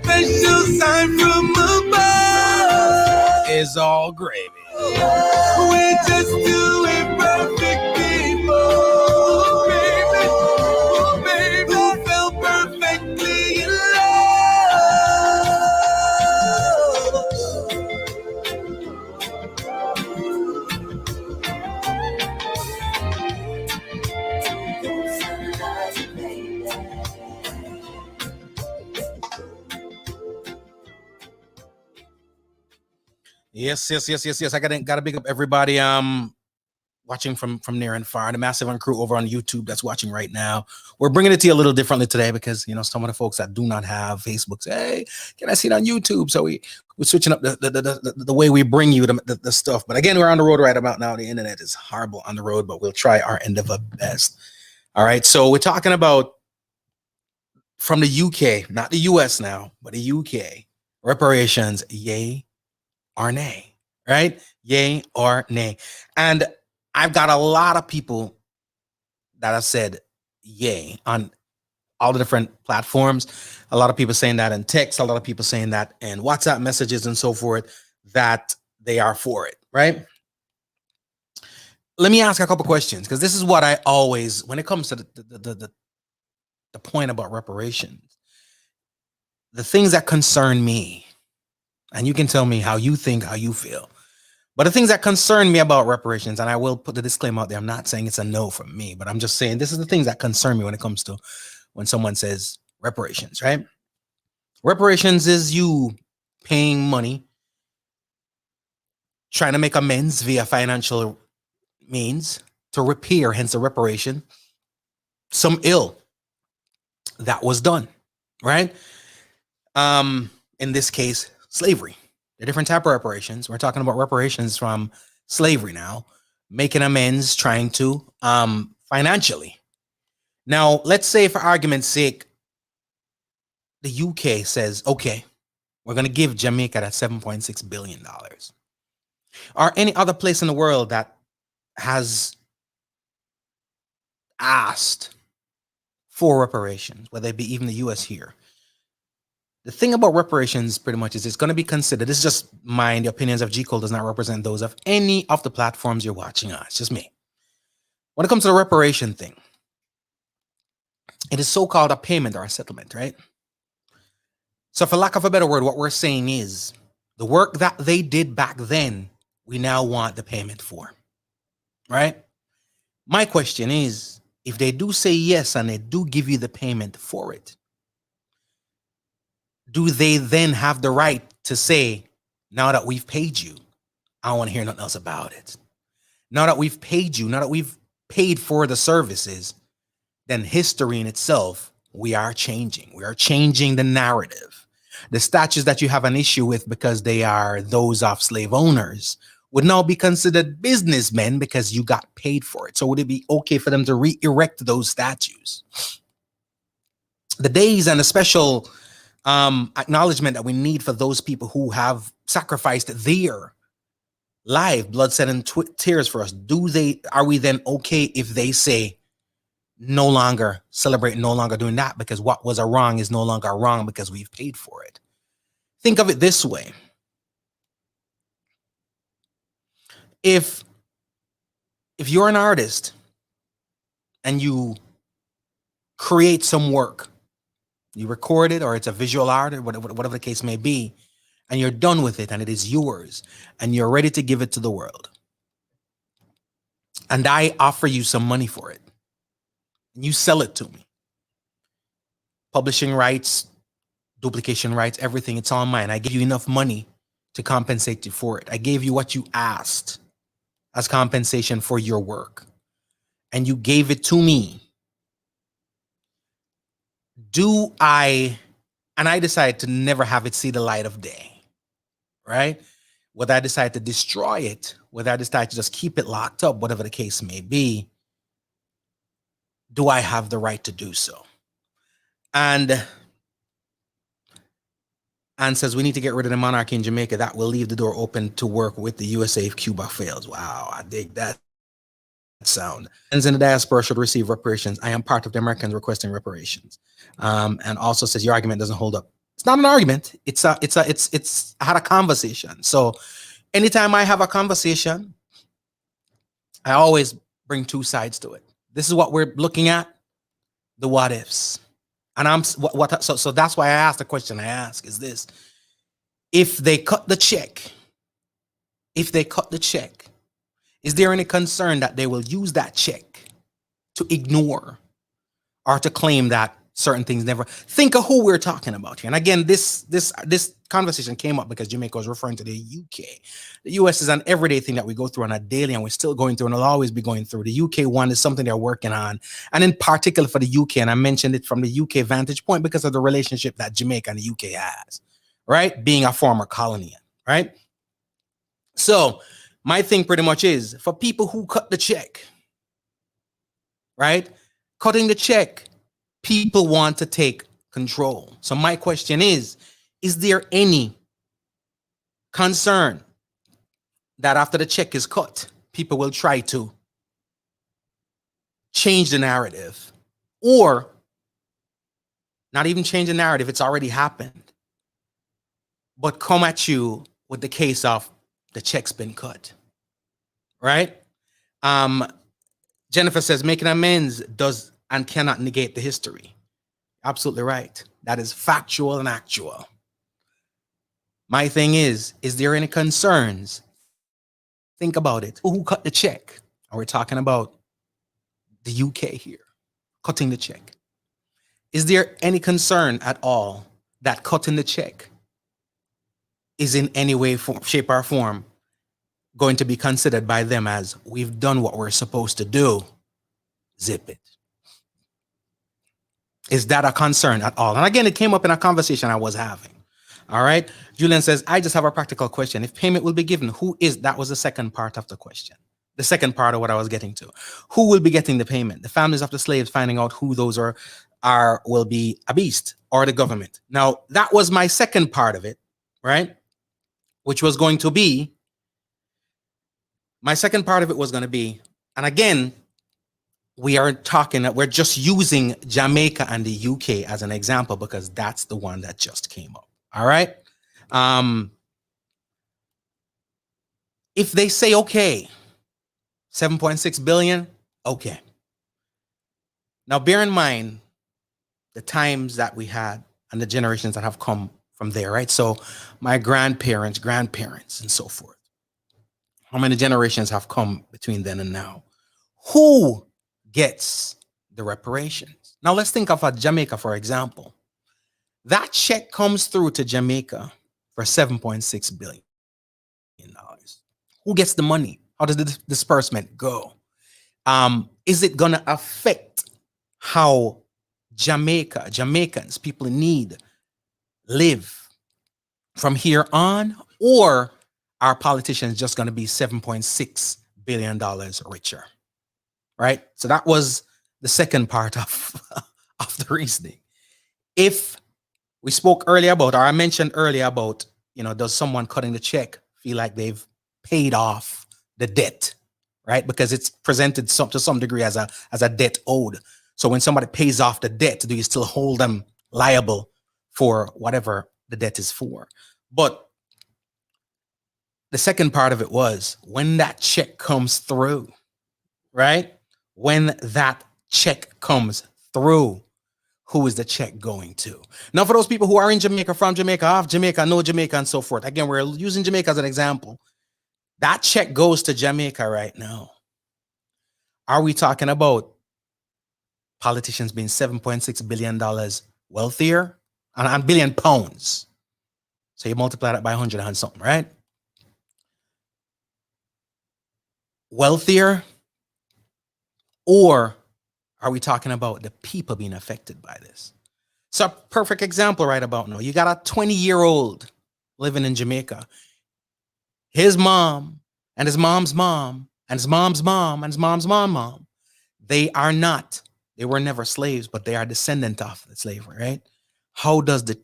S2: Special sign from above.
S3: It's all gravy.
S2: We're just two imperfect people, baby.
S3: Yes. I gotta big up everybody watching from near and far. The Massive and Crew over on YouTube that's watching right now. We're bringing it to you a little differently today because some of the folks that do not have Facebook say, "Hey, can I see it on YouTube?" So we're switching up the way we bring you the stuff. But again, we're on the road right about now. The internet is horrible on the road, but we'll try our endeavor best. All right. So we're talking about from the UK, not the US now, but the UK. Reparations, yay or nay, right? Yay or nay. And I've got a lot of people that have said yay on all the different platforms. A lot of people saying that in text, a lot of people saying that in WhatsApp messages and so forth, that they are for it, right? Let me ask a couple questions, because this is what I always, when it comes to the point about reparations, the things that concern me, and you can tell me how you think, how you feel. But the things that concern me about reparations, and I will put the disclaimer out there, I'm not saying it's a no from me, but I'm just saying this is the things that concern me when it comes to when someone says reparations, right? Reparations is you paying money, trying to make amends via financial means to repair, hence the reparation, some ill that was done, right? In this case, slavery. There are different type of reparations. We're talking about reparations from slavery now, making amends, trying to financially. Now, let's say for argument's sake, the UK says, okay, we're going to give Jamaica that $7.6 billion. Or any other place in the world that has asked for reparations, whether it be even the US here. The thing about reparations pretty much is it's going to be considered, this is just mine, the opinions of G. Cole does not represent those of any of the platforms you're watching on. It's just me. When it comes to the reparation thing, it is so-called a payment or a settlement, right? So for lack of a better word, what we're saying is the work that they did back then, we now want the payment for, right? My question is, if they do say yes and they do give you the payment for it, do they then have the right to say, now that we've paid you, I don't want to hear nothing else about it. Now that we've paid you, now that we've paid for the services, then history in itself, we are changing. We are changing the narrative. The statues that you have an issue with because they are those of slave owners would now be considered businessmen because you got paid for it. So would it be okay for them to re-erect those statues? The days and the special acknowledgement that we need for those people who have sacrificed their life, blood, sweat, and tears for us, are we then okay if they say no longer celebrate, no longer doing that, because what was a wrong is no longer wrong because we've paid for it? Think of it this way. If you're an artist and you create some work, you record it, or it's a visual art, or whatever the case may be, and you're done with it and it is yours and you're ready to give it to the world, and I offer you some money for it, and you sell it to me, publishing rights, duplication rights, everything, it's all mine. I give you enough money to compensate you for it. I gave you what you asked as compensation for your work, and you gave it to me. And I decide to never have it see the light of day, right? Whether I decide to destroy it, whether I decide to just keep it locked up, whatever the case may be, do I have the right to do so? And says we need to get rid of the monarchy in Jamaica. That will leave the door open to work with the USA if Cuba fails. Wow, I dig that sound. And in the diaspora should receive reparations. I am part of the Americans requesting reparations. And also says your argument doesn't hold up. It's not an argument. I had a conversation. So anytime I have a conversation, I always bring two sides to it. This is what we're looking at, the what ifs. And so that's why I asked the question I ask is this: if they cut the check, is there any concern that they will use that check to ignore or to claim that certain things never. Think of who we're talking about here. And again, this conversation came up because Jamaica was referring to the UK. The US is an everyday thing that we go through on a daily, and we're still going through and will always be going through. The UK one is something they're working on, and in particular for the UK, and I mentioned it from the UK vantage point because of the relationship that Jamaica and the UK has, right? Being a former colony, right? So my thing pretty much is for people who cut the check, right? Cutting the check, people want to take control. So my question is there any concern that after the check is cut, people will try to change the narrative, or not even change the narrative, it's already happened, but come at you with the case of the check's been cut, right? Jennifer says making amends does and cannot negate the history. Absolutely right. That is factual and actual. My thing is there any concerns? Think about it. Who cut the check? And we're talking about the UK here, cutting the check. Is there any concern at all that cutting the check is in any way, shape, or form going to be considered by them as we've done what we're supposed to do? Zip it. Is that a concern at all? And again, it came up in a conversation I was having. All right. Julian says, I just have a practical question. If payment will be given, who is, that was the second part of the question. The second part of what I was getting to. Who will be getting the payment? The families of the slaves finding out who those are will be a beast, or the government. Now, that was my second part of it, right? Which was going to be, my second part of it was going to be, and again, we are talking that we're just using Jamaica and the UK as an example because that's the one that just came up. All right. If they say, okay, 7.6 billion. Okay. Now bear in mind the times that we had and the generations that have come from there, right? So my grandparents, and so forth. How many generations have come between then and now? Who gets the reparations? Now let's think of Jamaica, for example. That check comes through to Jamaica for $7.6 billion. Who gets the money? How does the disbursement go? Is it going to affect how Jamaicans, people in need, live from here on? Or are politicians just going to be $7.6 billion richer? Right? So that was the second part of the reasoning. If we spoke earlier about, or I mentioned earlier about, does someone cutting the check feel like they've paid off the debt, right? Because it's presented to some degree as a debt owed. So when somebody pays off the debt, do you still hold them liable for whatever the debt is for? But the second part of it was when that check comes through, right? When that check comes through, who is the check going to? Now, for those people who are in Jamaica, from Jamaica, off Jamaica, no Jamaica, and so forth. Again, we're using Jamaica as an example. That check goes to Jamaica right now. Are we talking about politicians being $7.6 billion wealthier? And billion pounds. So you multiply that by 100 and something, right? Wealthier? Or are we talking about the people being affected by this? So a perfect example right about now. You got a 20-year-old living in Jamaica. His mom and his mom's mom and his mom's mom and his mom's mom. They were never slaves, but they are descendant of the slavery, right? How does the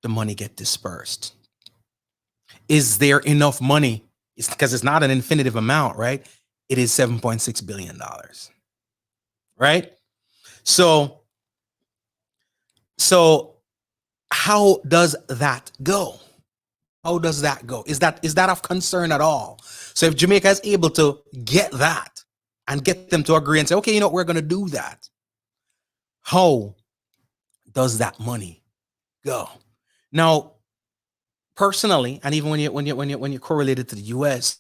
S3: money get dispersed? Is there enough money? It's because it's not an infinitive amount, right? It is $7.6 billion. Right? So how does that go? How does that go? Is that of concern at all? So if Jamaica is able to get that and get them to agree and say, okay, we're going to do that. How does that money go? Now, personally, and even when you correlate it to the US,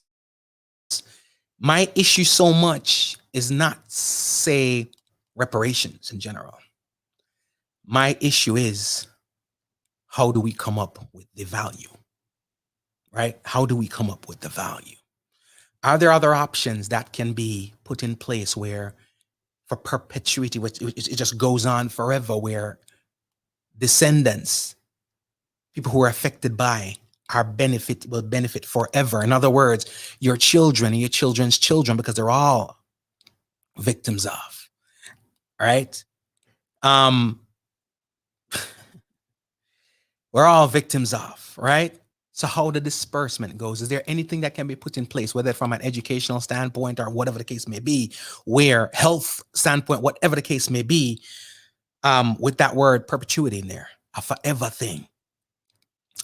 S3: my issue so much is not, say, reparations in general. My issue is, how do we come up with the value? Right? How do we come up with the value? Are there other options that can be put in place where, for perpetuity, which it just goes on forever, where descendants, people who are affected by, will benefit forever? In other words, your children and your children's children, because they're all victims of, right? We're all victims of, right? So how the disbursement goes, is there anything that can be put in place, whether from an educational standpoint or whatever the case may be, where health standpoint, whatever the case may be, with that word perpetuity in there, a forever thing?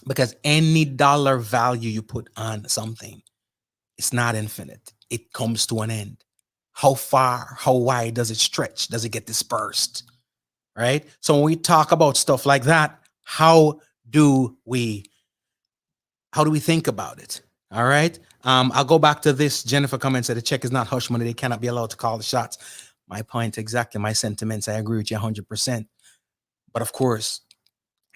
S3: Because any dollar value you put on something, it's not infinite. It comes to an end. How far, how wide does it stretch? Does it get dispersed? Right? So when we talk about stuff like that, how do we think about it? All right. I'll go back to this. Jennifer comments that the check is not hush money. They cannot be allowed to call the shots. My point exactly. My sentiments. I agree with you 100%. But of course,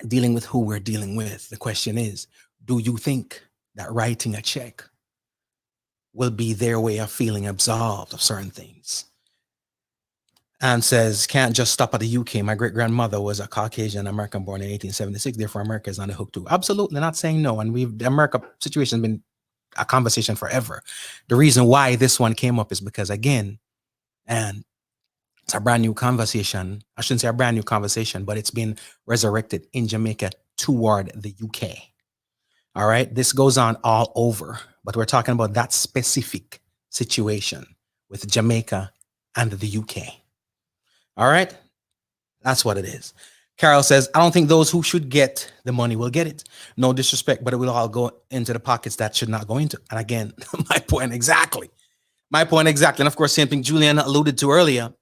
S3: dealing with who we're dealing with, the question is, do you think that writing a check will be their way of feeling absolved of certain things? And says, can't just stop at the UK. My great grandmother was a Caucasian American born in 1876. Therefore, America is on the hook too. Absolutely not saying no. And the America situation has been a conversation forever. The reason why this one came up is because, again, and it's a brand new conversation. I shouldn't say a brand new conversation, but it's been resurrected in Jamaica toward the UK. All right. This goes on all over, but we're talking about that specific situation with Jamaica and the UK. All right. That's what it is. Carol says, I don't think those who should get the money will get it. No disrespect, but it will all go into the pockets that should not go into. And again, my point exactly. And of course, same thing Julian alluded to earlier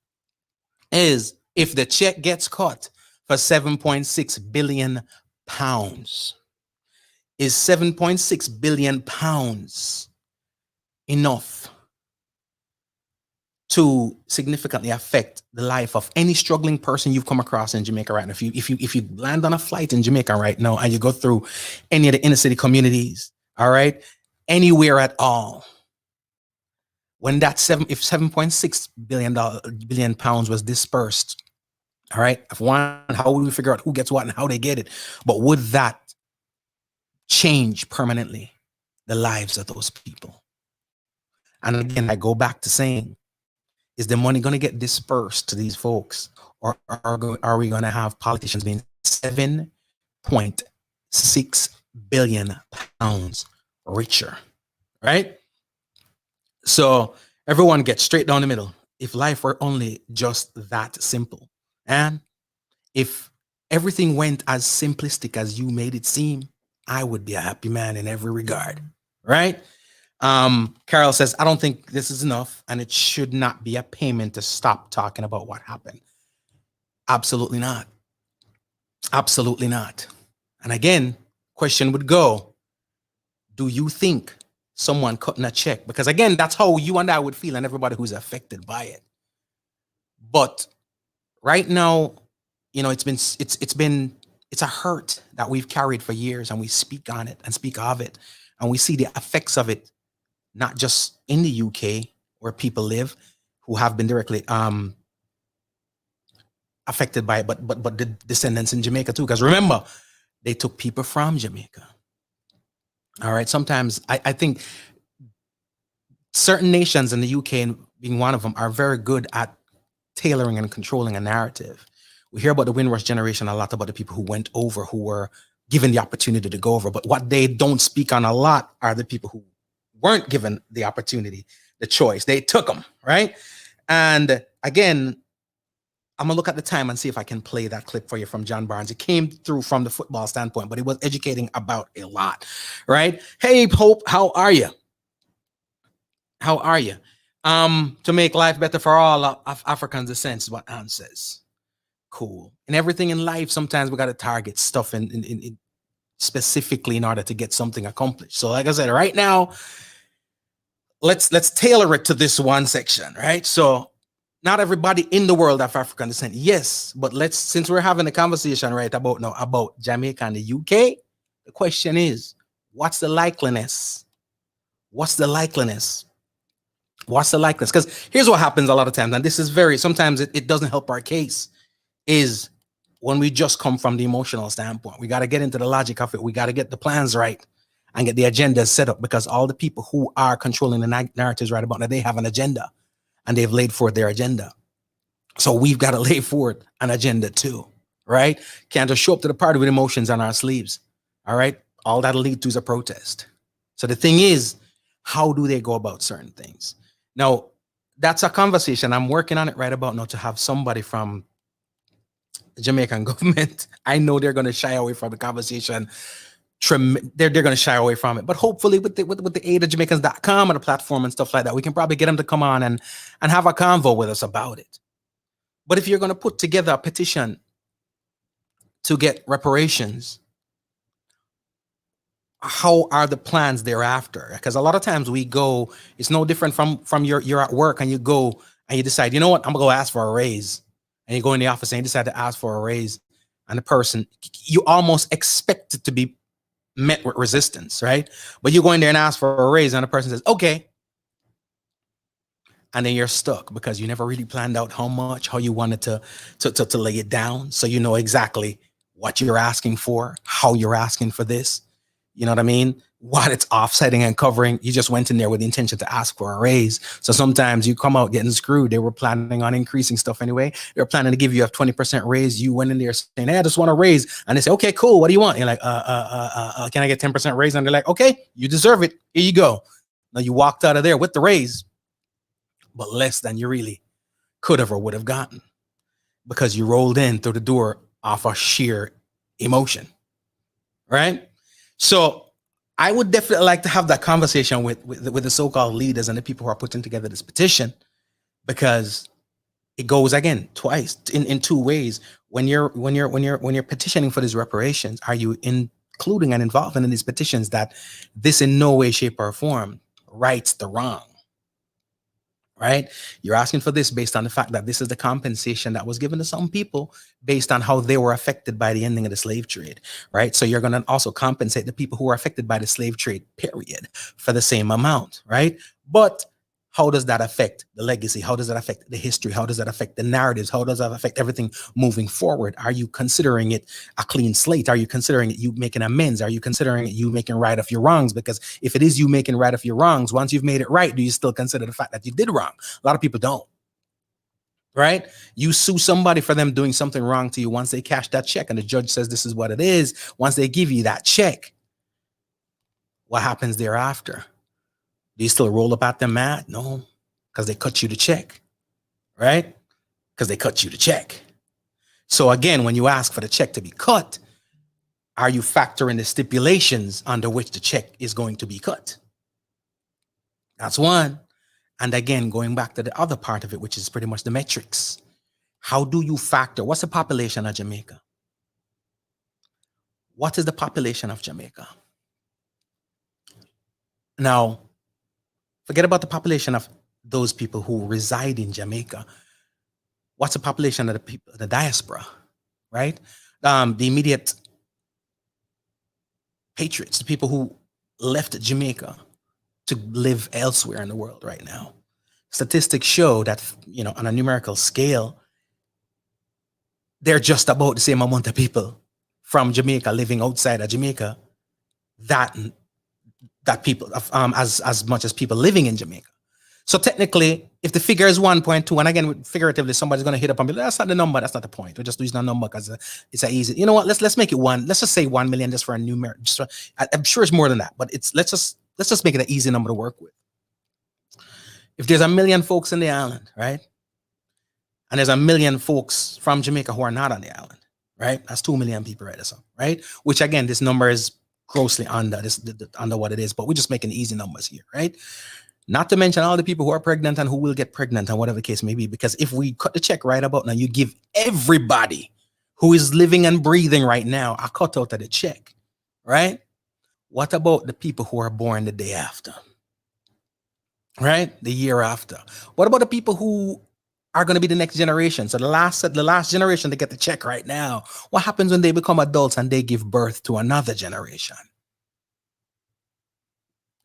S3: is, if the check gets cut for 7.6 billion pounds, is 7.6 billion pounds enough to significantly affect the life of any struggling person you've come across in Jamaica right now? If you land on a flight in Jamaica right now and you go through any of the inner city communities, all right, anywhere at all, when that 7.6 billion pounds was dispersed, all right, how would we figure out who gets what and how they get it? But would that change permanently the lives of those people? And again, I go back to saying, is the money going to get dispersed to these folks, or are we going to have politicians being 7.6 billion pounds richer, right? So everyone gets straight down the middle. If life were only just that simple, and if everything went as simplistic as you made it seem, I would be a happy man in every regard, right? Carol says, I don't think this is enough, and it should not be a payment to stop talking about what happened. Absolutely not. Absolutely not. And again, question would go, do you think someone cutting a check? Because again, that's how you and I would feel, and everybody who's affected by it. But right now, you know, it's a hurt that we've carried for years, and we speak on it and speak of it, and we see the effects of it, not just in the UK where people live who have been directly affected by it, but the descendants in Jamaica too. Because remember, they took people from Jamaica. All right. Sometimes I think certain nations in the UK, and being one of them, are very good at tailoring and controlling a narrative. We hear about the Windrush generation a lot, about the people who went over, who were given the opportunity to go over. But what they don't speak on a lot are the people who weren't given the opportunity, the choice. They took them, right? And again, I'm gonna look at the time and see if I can play that clip for you from John Barnes. It came through from the football standpoint, but it was educating about a lot, right? Hey, Pope, how are you? How are you? To make life better for all of Africans, descent is what Anne says. Cool. And everything in life, sometimes we got to target stuff in specifically in order to get something accomplished. So like I said, right now, let's tailor it to this one section, right? So Not everybody in the world of African descent. Yes, but since we're having a conversation right about now about Jamaica and the UK, the question is, what's the likeliness? What's the likeliness? What's the likeliness? Because here's what happens a lot of times, and this is sometimes it doesn't help our case, is when we just come from the emotional standpoint. We got to get into the logic of it. We got to get the plans right and get the agenda set up, because all the people who are controlling the narratives right about now, they have an agenda and they've laid forth their agenda. So we've got to lay forth an agenda too, right? Can't just show up to the party with emotions on our sleeves. All right. All that'll lead to is a protest. So the thing is, how do they go about certain things? Now, that's a conversation. I'm working on it right about now to have somebody from the Jamaican government. I know they're going to shy away from the conversation. They're going to shy away from it. But hopefully with the aid of Jamaicans.com and the platform and stuff like that, we can probably get them to come on and have a convo with us about it. But if you're going to put together a petition to get reparations, how are the plans thereafter? Because a lot of times we go, it's no different from you're at work and you go and you decide, you know what, I'm gonna go ask for a raise. And you go in the office and you decide to ask for a raise. And the person, you almost expect it to be met with resistance, right? But you go in there and ask for a raise and the person says, okay. And then you're stuck because you never really planned out how much, how you wanted to lay it down. So you know exactly what you're asking for, how you're asking for this. You know what I mean? What it's offsetting and covering. You just went in there with the intention to ask for a raise. So sometimes you come out getting screwed. They were planning on increasing stuff anyway. They were planning to give you a 20% raise. You went in there saying, hey, I just want a raise. And they say, okay, cool. What do you want? And you're like, can I get 10% raise? And they're like, okay, you deserve it. Here you go. Now you walked out of there with the raise, but less than you really could have or would have gotten, because you rolled in through the door off of sheer emotion, right? So I would definitely like to have that conversation with the so-called leaders and the people who are putting together this petition, because it goes again twice in two ways. When you're petitioning for these reparations, are you including and involving in these petitions that this in no way, shape, or form rights the wrong? Right? You're asking for this based on the fact that this is the compensation that was given to some people based on how they were affected by the ending of the slave trade, right? So you're going to also compensate the people who are affected by the slave trade, period, for the same amount, right? But how does that affect the legacy? How does that affect the history? How does that affect the narratives? How does that affect everything moving forward? Are you considering it a clean slate? Are you considering it you making amends? Are you considering it you making right of your wrongs? Because if it is you making right of your wrongs, once you've made it right, do you still consider the fact that you did wrong? A lot of people don't, right? You sue somebody for them doing something wrong to you once they cash that check and the judge says this is what it is. Once they give you that check, what happens thereafter? Do you still roll up at them mad? No, because they cut you the check, right? Because they cut you the check. So again, when you ask for the check to be cut, are you factoring the stipulations under which the check is going to be cut? That's one. And again, going back to the other part of it, which is pretty much the metrics. How do you factor? What's the population of Jamaica? What is the population of Jamaica? Now, forget about the population of those people who reside in Jamaica. What's the population of the people, the diaspora, right? The immediate patriots, the people who left Jamaica to live elsewhere in the world right now. Statistics show that, you know, on a numerical scale, they're just about the same amount of people from Jamaica living outside of Jamaica that people as much as people living in Jamaica. So technically, if the figure is 1.2, and again, figuratively, somebody's going to hit up and be like, that's not the number. That's not the point. We're just using a number because it's a easy. You know what? Let's make it one. Let's just say 1 million just for a numeric. I'm sure it's more than that, but let's just make it an easy number to work with. If there's 1 million folks in the island, right, and there's 1 million folks from Jamaica who are not on the island, right? That's 2 million people, right? So, right? Which again, this number is grossly under what it is, but we're just making easy numbers here, right? Not to mention all the people who are pregnant and who will get pregnant and whatever the case may be, because if we cut the check right about now, you give everybody who is living and breathing right now a cut out of the check, right? What about the people who are born the day after, right? The year after? What about the people who are going to be the next generation. So the last generation to get the check right now. What happens when they become adults and they give birth to another generation?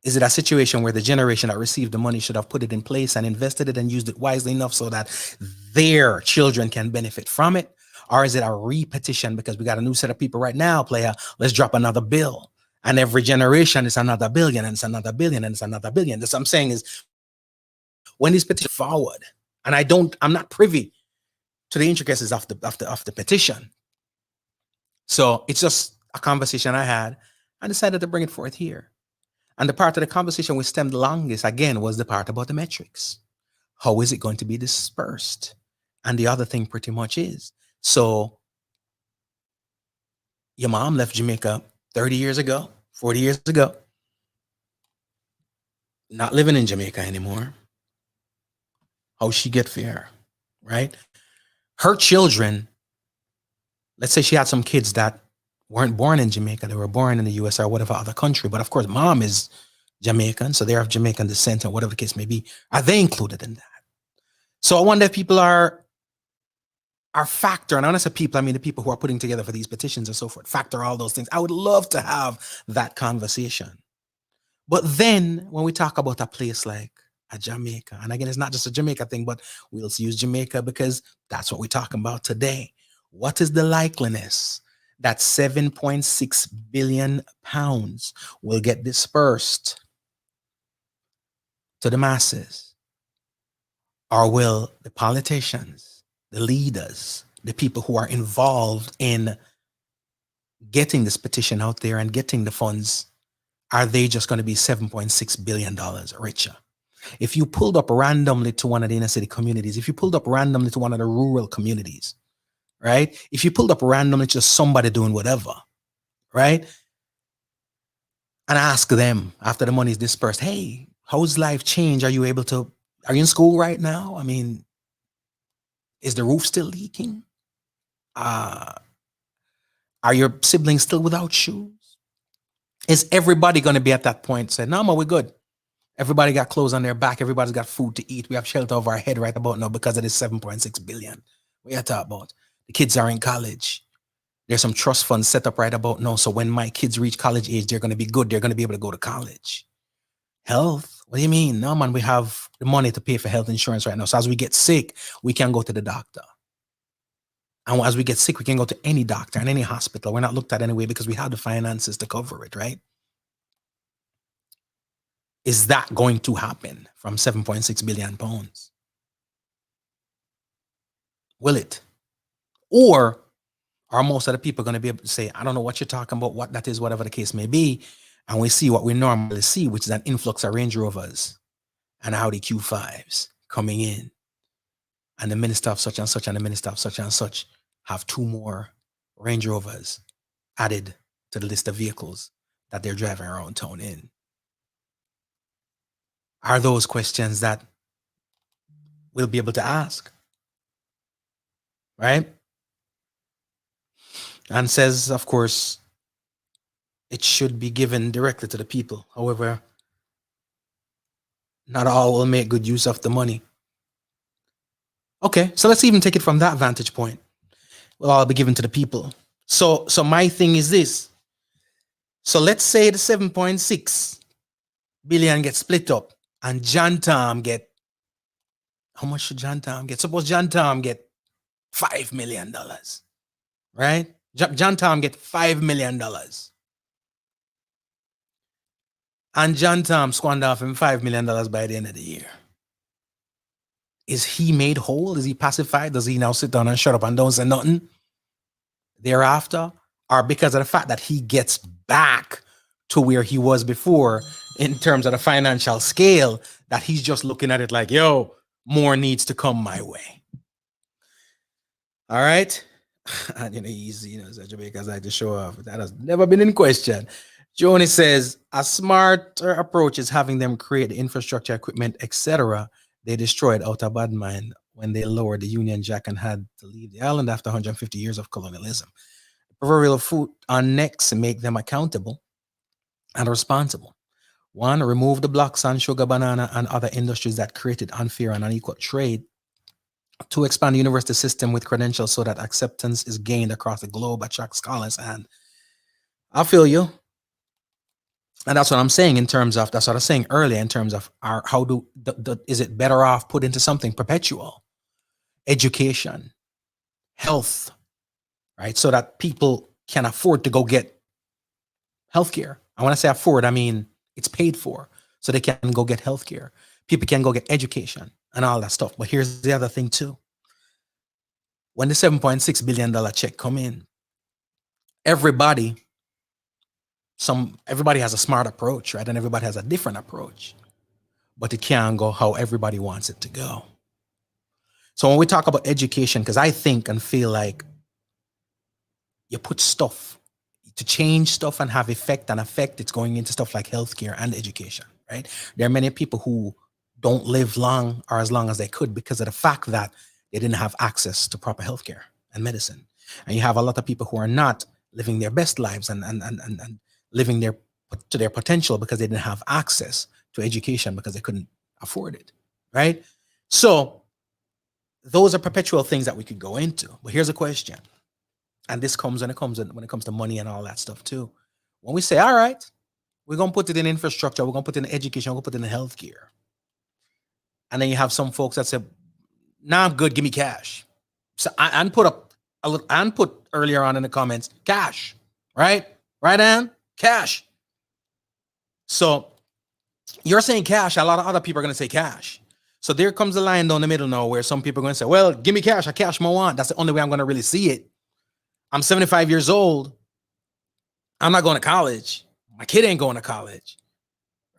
S3: Is it a situation where the generation that received the money should have put it in place and invested it and used it wisely enough so that their children can benefit from it? Or is it a repetition because we got a new set of people right now, player? Let's drop another bill. And every generation is another billion, and it's another billion, and it's another billion. That's what I'm saying is when these petitions forward, and I'm not privy to the intricacies of the petition. So it's just a conversation I had. I decided to bring it forth here. And the part of the conversation we stemmed longest, again, was the part about the metrics. How is it going to be dispersed? And the other thing pretty much is, so your mom left Jamaica 30 years ago, 40 years ago, not living in Jamaica anymore. How she get fair, right? Her children, let's say she had some kids that weren't born in Jamaica, they were born in the US or whatever other country, but of course mom is Jamaican, so they're of Jamaican descent or whatever the case may be. Are they included in that? So I wonder if people are factor, and when I say people, I mean the people who are putting together for these petitions and so forth, factor all those things. I would love to have that conversation. But then when we talk about a place like a Jamaica, and again, it's not just a Jamaica thing, but we'll use Jamaica because that's what we're talking about today. What is the likeliness that 7.6 billion pounds will get dispersed to the masses? Or will the politicians, the leaders, the people who are involved in getting this petition out there and getting the funds, are they just going to be $7.6 billion richer? If you pulled up randomly to one of the inner city communities, if you pulled up randomly to one of the rural communities, right? If you pulled up randomly to somebody doing whatever, right? And ask them after the money is dispersed, hey, how's life change? Are you in school right now? I mean, is the roof still leaking? Are your siblings still without shoes? Is everybody going to be at that point saying, no, we're good? Everybody got clothes on their back. Everybody's got food to eat. We have shelter over our head right about now because of this 7.6 billion. What are you talking about? The kids are in college. There's some trust funds set up right about now. So when my kids reach college age, they're going to be good. They're going to be able to go to college. Health? What do you mean? No, man, we have the money to pay for health insurance right now. So as we get sick, we can go to the doctor. And as we get sick, we can go to any doctor and any hospital. We're not looked at anyway because we have the finances to cover it, right? Is that going to happen from 7.6 billion pounds? Will it? Or are most of the people going to be able to say, I don't know what you're talking about, what that is, whatever the case may be. And we see what we normally see, which is an influx of Range Rovers and Audi Q5s coming in. And the minister of such and such and the minister of such and such have 2 more Range Rovers added to the list of vehicles that they're driving around town in. Are those questions that we'll be able to ask? Right? And says, of course, it should be given directly to the people. However, not all will make good use of the money. Okay, so let's even take it from that vantage point. Will all be given to the people. So my thing is this. So let's say the 7.6 billion gets split up and John Tom get, how much should John Tom get? Suppose John Tom get $5 million, right? John Tom get $5 million. And John Tom squander off him $5 million by the end of the year. Is he made whole? Is he pacified? Does he now sit down and shut up and don't say nothing thereafter? Or because of the fact that he gets back to where he was before in terms of the financial scale, that he's just looking at it like, yo, more needs to come my way. All right. And easy, so Jamaicans like to show off. That has never been in question. Joni says a smarter approach is having them create the infrastructure, equipment, etc. they destroyed out of bad mind when they lowered the Union Jack and had to leave the island after 150 years of colonialism. The proverbial foot on necks make them accountable and responsible. 1, remove the blocks on sugar, banana, and other industries that created unfair and unequal trade to expand the university system with credentials so that acceptance is gained across the globe, attract scholars. And I feel you. And that's what I'm saying in terms of, that's what I was saying earlier in terms of how do, is it better off put into something perpetual? Education, health, right? So that people can afford to go get healthcare. And when I say afford, I mean it's paid for. So they can go get healthcare. People can go get education and all that stuff. But here's the other thing too. When the $7.6 billion check come in, everybody has a smart approach, right? And everybody has a different approach, but it can't go how everybody wants it to go. So when we talk about education, because I think and feel like you put stuff to change stuff and have effect, it's going into stuff like healthcare and education, right? There are many people who don't live long or as long as they could because of the fact that they didn't have access to proper healthcare and medicine. And you have a lot of people who are not living their best lives and living to their potential because they didn't have access to education because they couldn't afford it, right? So those are perpetual things that we could go into. But here's a question. And this comes when it comes to money and all that stuff too. When we say, all right, we're going to put it in infrastructure, we're going to put it in education, we're going to put it in healthcare. And then you have some folks that say, nah, I'm good, give me cash. So I put earlier on in the comments, cash, right? Right, Ann? Cash. So you're saying cash, a lot of other people are going to say cash. So there comes the line down the middle now where some people are going to say, well, give me cash, I cash my want. That's the only way I'm going to really see it. I'm 75 years old. I'm not going to college. My kid ain't going to college,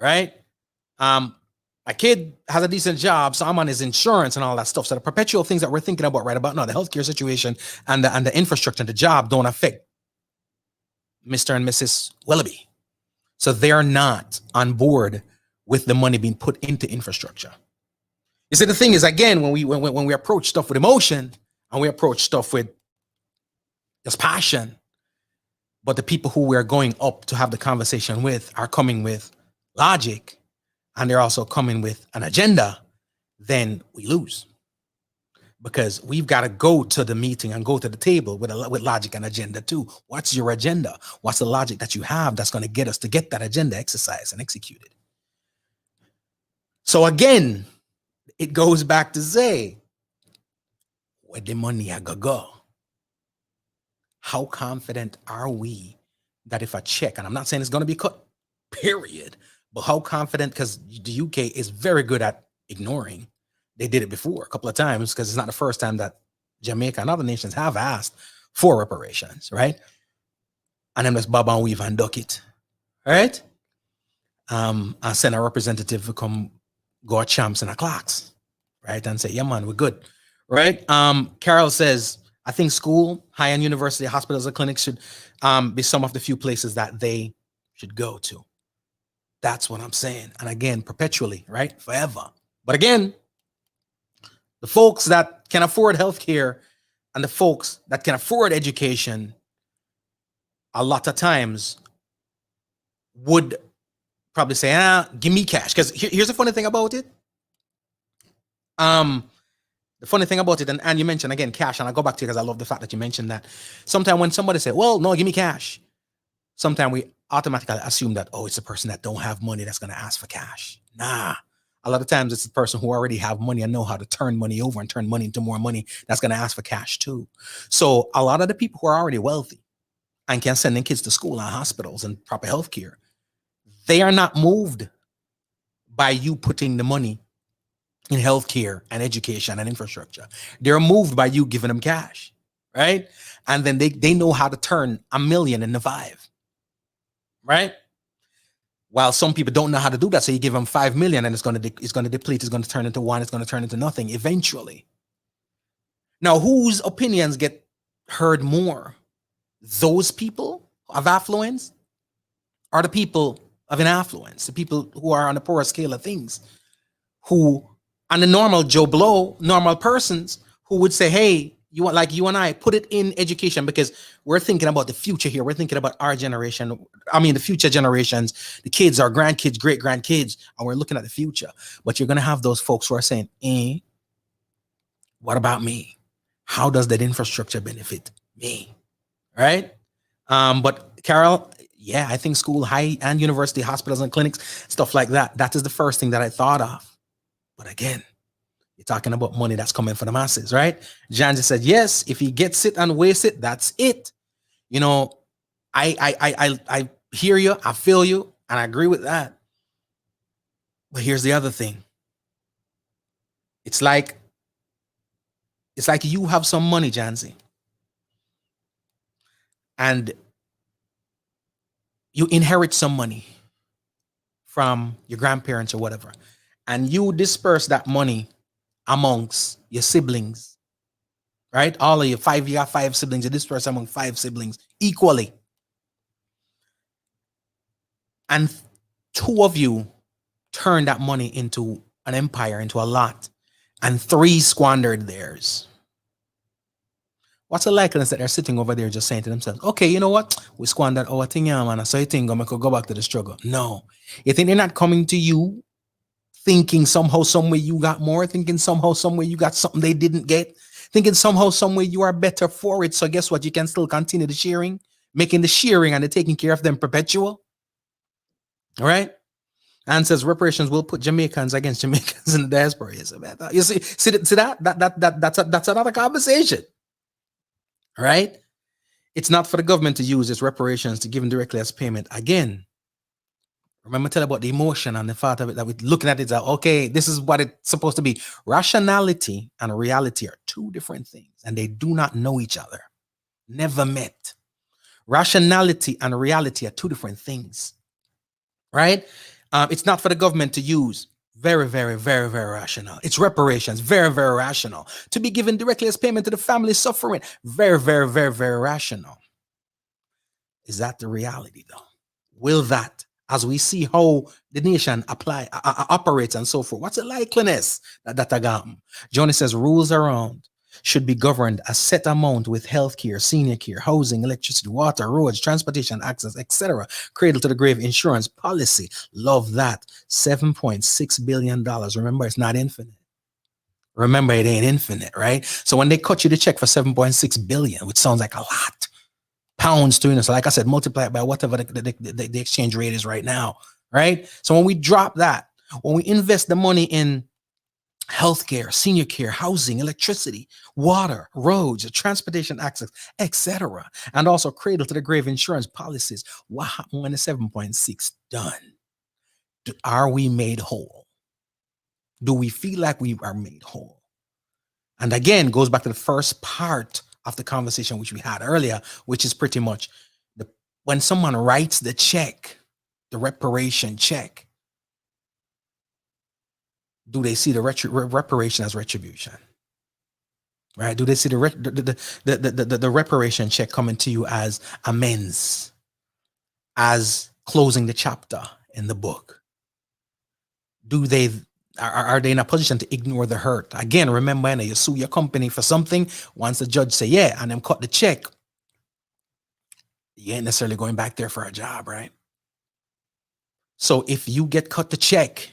S3: right? My kid has a decent job, so I'm on his insurance and all that stuff. So the perpetual things that we're thinking about right about now, the healthcare situation and the infrastructure and the job don't affect Mr. and Mrs. Willoughby. So they're not on board with the money being put into infrastructure. You see, the thing is, again, when we approach stuff with emotion and we approach stuff with just passion, but the people who we're going up to have the conversation with are coming with logic and they're also coming with an agenda, then we lose. Because we've got to go to the meeting and go to the table with logic and agenda too. What's your agenda? What's the logic that you have that's going to get us to get that agenda exercised and executed? So again, it goes back to say, where the money I go? How confident are we that if a check, and I'm not saying it's going to be cut, period, but how confident, because the UK is very good at ignoring. They did it before a couple of times because it's not the first time that Jamaica and other nations have asked for reparations, right? And then let's bob and weave and duck it, right? I send a representative to come go at champs and a clocks, right? And say, yeah, man, we're good, right? Carol says, I think school, high-end university, hospitals, or clinics should be some of the few places that they should go to. That's what I'm saying. And again, perpetually, right? Forever. But again, the folks that can afford healthcare and the folks that can afford education, a lot of times would probably say, give me cash. Because here's the funny thing about it. The funny thing about it, and you mentioned again cash, and I'll go back to you because I love the fact that you mentioned that. Sometimes when somebody say, well, no, give me cash, sometimes we automatically assume that, oh, it's the person that don't have money that's going to ask for cash. Nah. A lot of times it's the person who already have money and know how to turn money over and turn money into more money that's going to ask for cash too. So a lot of the people who are already wealthy and can send their kids to school and hospitals and proper healthcare, they are not moved by you putting the money in healthcare and education and infrastructure. They're moved by you giving them cash, right? And then they know how to turn $1 million into 5, right? While some people don't know how to do that, so you give them 5 million and it's going to deplete, it's going to turn into 1, it's going to turn into nothing eventually. Now, whose opinions get heard more? Those people of affluence or the people of inaffluence, the people who are on the poorer scale of things, who on the normal Joe Blow, normal persons who would say, hey, you want, like you and I, put it in education because we're thinking about the future here. We're thinking about our generation. I mean, the future generations, the kids, our grandkids, great grandkids, and we're looking at the future. But you're going to have those folks who are saying, What about me? How does that infrastructure benefit me? Right? But Carol, yeah, I think school, high and university, hospitals and clinics, stuff like that. That is the first thing that I thought of. But again, you're talking about money that's coming for the masses, right? Jan just said, yes, if he gets it and wastes it, that's it. You know, I hear you, I feel you, and I agree with that. But here's the other thing. It's like you have some money, Janzi, and you inherit some money from your grandparents or whatever, and you disperse that money amongst your siblings, right? All of you got five siblings, you disperse among 5 siblings equally. And 2 of you turn that money into an empire, into a lot, and 3 squandered theirs. What's the likeliness that they're sitting over there just saying to themselves, okay, you know what? We squandered our thing, yeah, man. So you think I could go back to the struggle? No. You think they're not coming to you thinking somehow, some way you got more, thinking somehow, some way you got something they didn't get, thinking somehow, some way you are better for it. So guess what? You can still continue the sharing, making the sharing and the taking care of them perpetual. All right? And says reparations will put Jamaicans against Jamaicans in the diaspora. You see that's another conversation. Right? It's not for the government to use its reparations to give them directly as payment. Again, remember, tell about the emotion and the thought of it, that we're looking at it as, okay, this is what it's supposed to be. Rationality and reality are 2 different things, and they do not know each other. Never met. Rationality and reality are 2 different things. Right? It's not for the government to use. Very, very, very, very rational. It's reparations. Very, very rational. To be given directly as payment to the family suffering. Very, very, very, very rational. Is that the reality, though? Will that, as we see how the nation operates and so forth, what's the likeliness that I got? Johnny says rules around should be governed a set amount with healthcare, senior care, housing, electricity, water, roads, transportation, access, etc. Cradle to the grave insurance policy. Love that. $7.6 billion. Remember, it's not infinite. Remember, it ain't infinite, right? So when they cut you the check for 7.6 billion, which sounds like a lot, pounds to, so like I said, multiply it by whatever the exchange rate is right now, right? So when we drop that, when we invest the money in healthcare, senior care, housing, electricity, water, roads, transportation access, etc., and also cradle to the grave insurance policies, what happened when the 7.6 done? Are we made whole? Do we feel like we are made whole? And again, goes back to the first part of the conversation which we had earlier, which is pretty much when someone writes the check, the reparation check, do they see the reparation as retribution? Right? Do they see the reparation check coming to you as amends, as closing the chapter in the book? Are they in a position to ignore the hurt? Again, remember, you sue your company for something. Once the judge say yeah, and then cut the check, you ain't necessarily going back there for a job, right? So if you get cut the check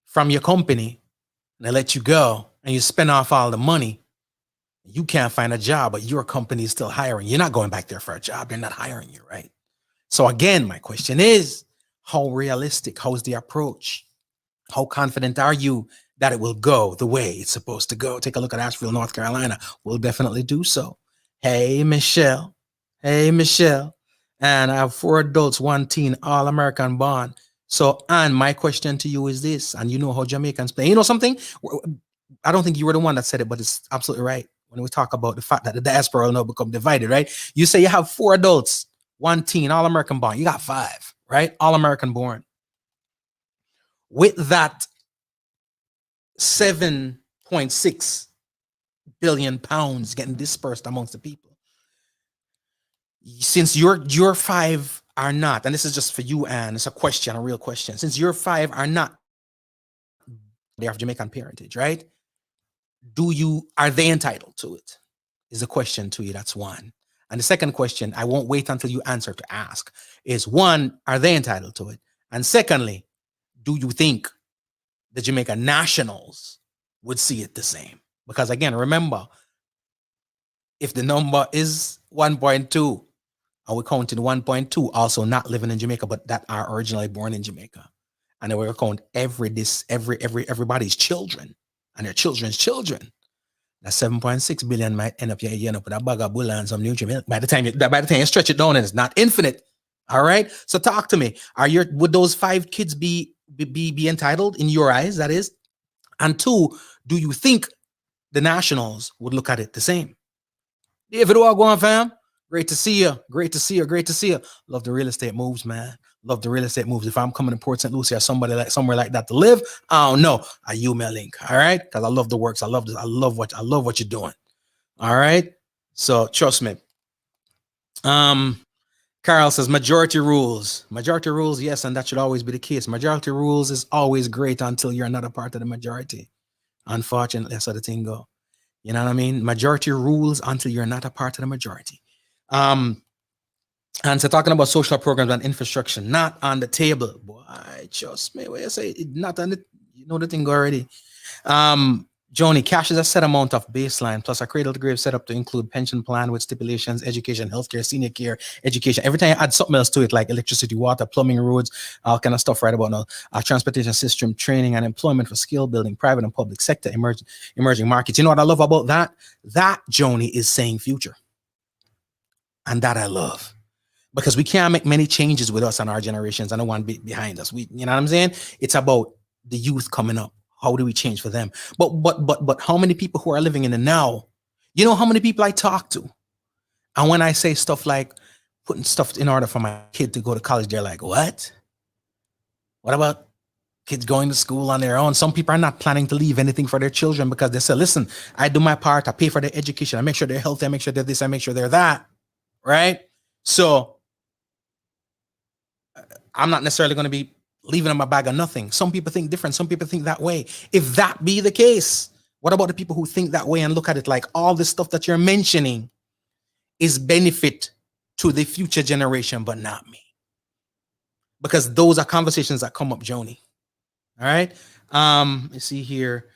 S3: from your company and they let you go and you spend off all the money, you can't find a job, but your company is still hiring. You're not going back there for a job. They're not hiring you, right? So again, my question is, how realistic? How's the approach? How confident are you that it will go the way it's supposed to go? Take a look at Asheville, North Carolina. We'll definitely do so. Hey, Michelle. And I have 4 adults, 1 teen, all American born. So, and my question to you is this, and you know how Jamaicans play. You know something? I don't think you were the one that said it, but it's absolutely right. When we talk about the fact that the diaspora will now become divided, right? You say you have 4 adults, 1 teen, all American born. You got 5, right? All American born. With that 7.6 billion pounds getting dispersed amongst the people, since your 5 are not, and this is just for you, Anne, it's a question, a real question. Since your 5 are not, they have Jamaican parentage, right? Are they entitled to it? Is a question to you. That's one. And the second question, I won't wait until you answer to ask, is 1, are they entitled to it? And secondly, do you think the Jamaica nationals would see it the same. Because again, remember, if the number is 1.2, and we're counting 1.2 also not living in Jamaica, but that are originally born in Jamaica, and then we're counting everybody's children and their children's children. That 7.6 billion might end up with a bag of bull and some nutrient. By the time you stretch it down, and it's not infinite. All right. So talk to me. Would those 5 kids be entitled in your eyes? That is, and 2, do you think the nationals would look at it the same? If it all going, fam. Great to see you. Great to see you. Great to see you. Love the real estate moves, man. Love the real estate moves. If I'm coming to Port St. Lucie or somewhere like that to live, I don't know. I email link. All right. Because I love the works. I love this. I love what you're doing. All right. So trust me. Carl says majority rules. Majority rules, yes, and that should always be the case. Majority rules is always great until you're not a part of the majority. Unfortunately, that's how the thing go. You know what I mean? Majority rules until you're not a part of the majority. And so talking about social programs and infrastructure, not on the table. Boy, trust me, what you say, not on the, you know the thing already. Joni, cash is a set amount of baseline plus a cradle to grave setup to include pension plan with stipulations, education, healthcare, senior care, education. Every time you add something else to it, like electricity, water, plumbing, roads, all kind of stuff right about now. Transportation system, training and employment for skill building, private and public sector, emerging markets. You know what I love about that? That, Joni, is saying future. And that I love. Because we can't make many changes with us and our generations and the one behind us. You know what I'm saying? It's about the youth coming up. How do we change for them? But how many people who are living in the now? You know how many people I talk to? And when I say stuff like putting stuff in order for my kid to go to college, they're like, what? What about kids going to school on their own? Some people are not planning to leave anything for their children because they say, listen, I do my part. I pay for their education. I make sure they're healthy. I make sure they're this. I make sure they're that. Right? So I'm not necessarily going to be leaving them a bag of nothing. Some people think different. Some people think that way. If that be the case, what about the people who think that way and look at it like all this stuff that you're mentioning is benefit to the future generation, but not me? Because those are conversations that come up, Joni. All right. Let's see here.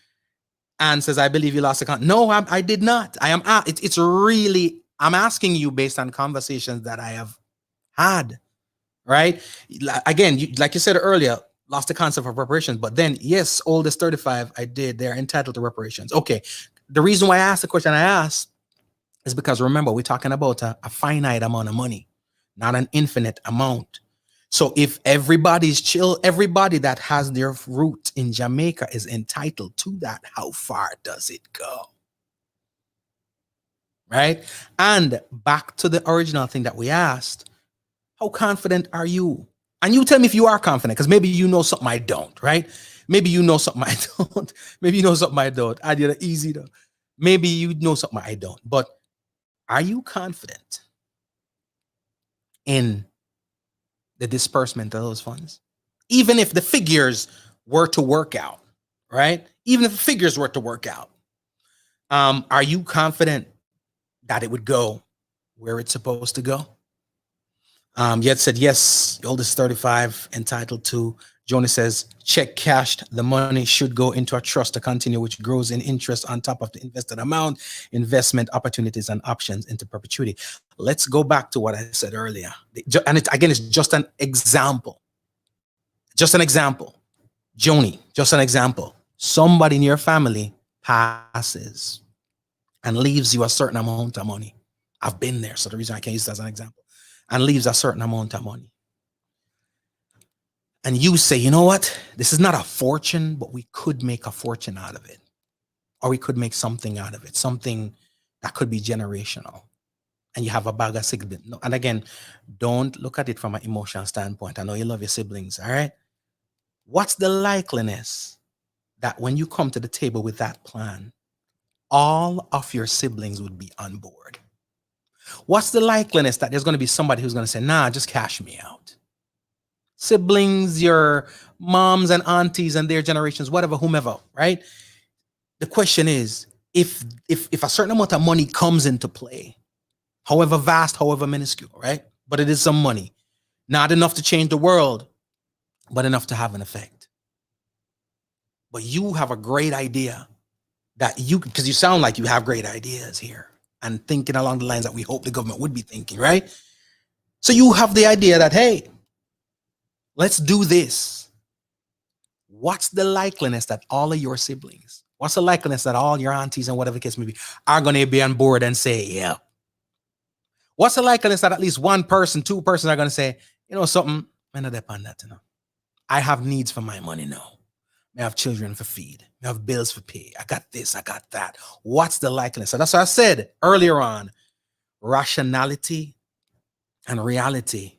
S3: Anne says, I believe you lost account. No, I did not. I am. It's really, I'm asking you based on conversations that I have had. Right. Again, like you said earlier, lost the concept of reparations. But then, yes, oldest 35, I did. They're entitled to reparations. Okay. The reason why I asked the question I asked is because, remember, we're talking about a finite amount of money, not an infinite amount. So if everybody that has their root in Jamaica is entitled to that, how far does it go? Right. And back to the original thing that we asked. How confident are you? And you tell me if you are confident, because maybe you know something I don't, right? Maybe you know something I don't. Maybe you know something I don't. I did it easy though. Maybe you know something I don't. But are you confident in the disbursement of those funds? Even if the figures were to work out, right? Even if the figures were to work out, are you confident that it would go where it's supposed to go? Yet said, yes, oldest 35, entitled to. Joni says, check cashed. The money should go into a trust to continue, which grows in interest on top of the invested amount, investment opportunities and options into perpetuity. Let's go back to what I said earlier. And it's just an example. Just an example. Joni, just an example. Somebody in your family passes and leaves you a certain amount of money. I've been there, so the reason I can use that as an example. And leaves a certain amount of money. And you say, you know what? This is not a fortune, but we could make a fortune out of it. Or we could make something out of it. Something that could be generational. And you have a bag of siblings. And again, don't look at it from an emotional standpoint. I know you love your siblings, all right? What's the likeliness that when you come to the table with that plan, all of your siblings would be on board? What's the likeliness that there's going to be somebody who's going to say, nah, just cash me out? Siblings, your moms and aunties and their generations, whatever, whomever, right? The question is, if a certain amount of money comes into play, however vast, however minuscule, right? But it is some money. Not enough to change the world, but enough to have an effect. but you have a great idea that you, because you sound like you have great ideas here and thinking along the lines that we hope the government would be thinking, right? So you have the idea that, hey, let's do this. What's the likeliness that all of your siblings, what's the likeliness that all your aunties and whatever the case may be are going to be on board and say, yeah? What's the likeliness that at least one person, two persons are going to say, you know, something, I'm not depend on that, you know. I have needs for my money now. I have children for feed. I have bills for pay. I got this, I got that. What's the likeliness? So that's what I said earlier on. Rationality and reality,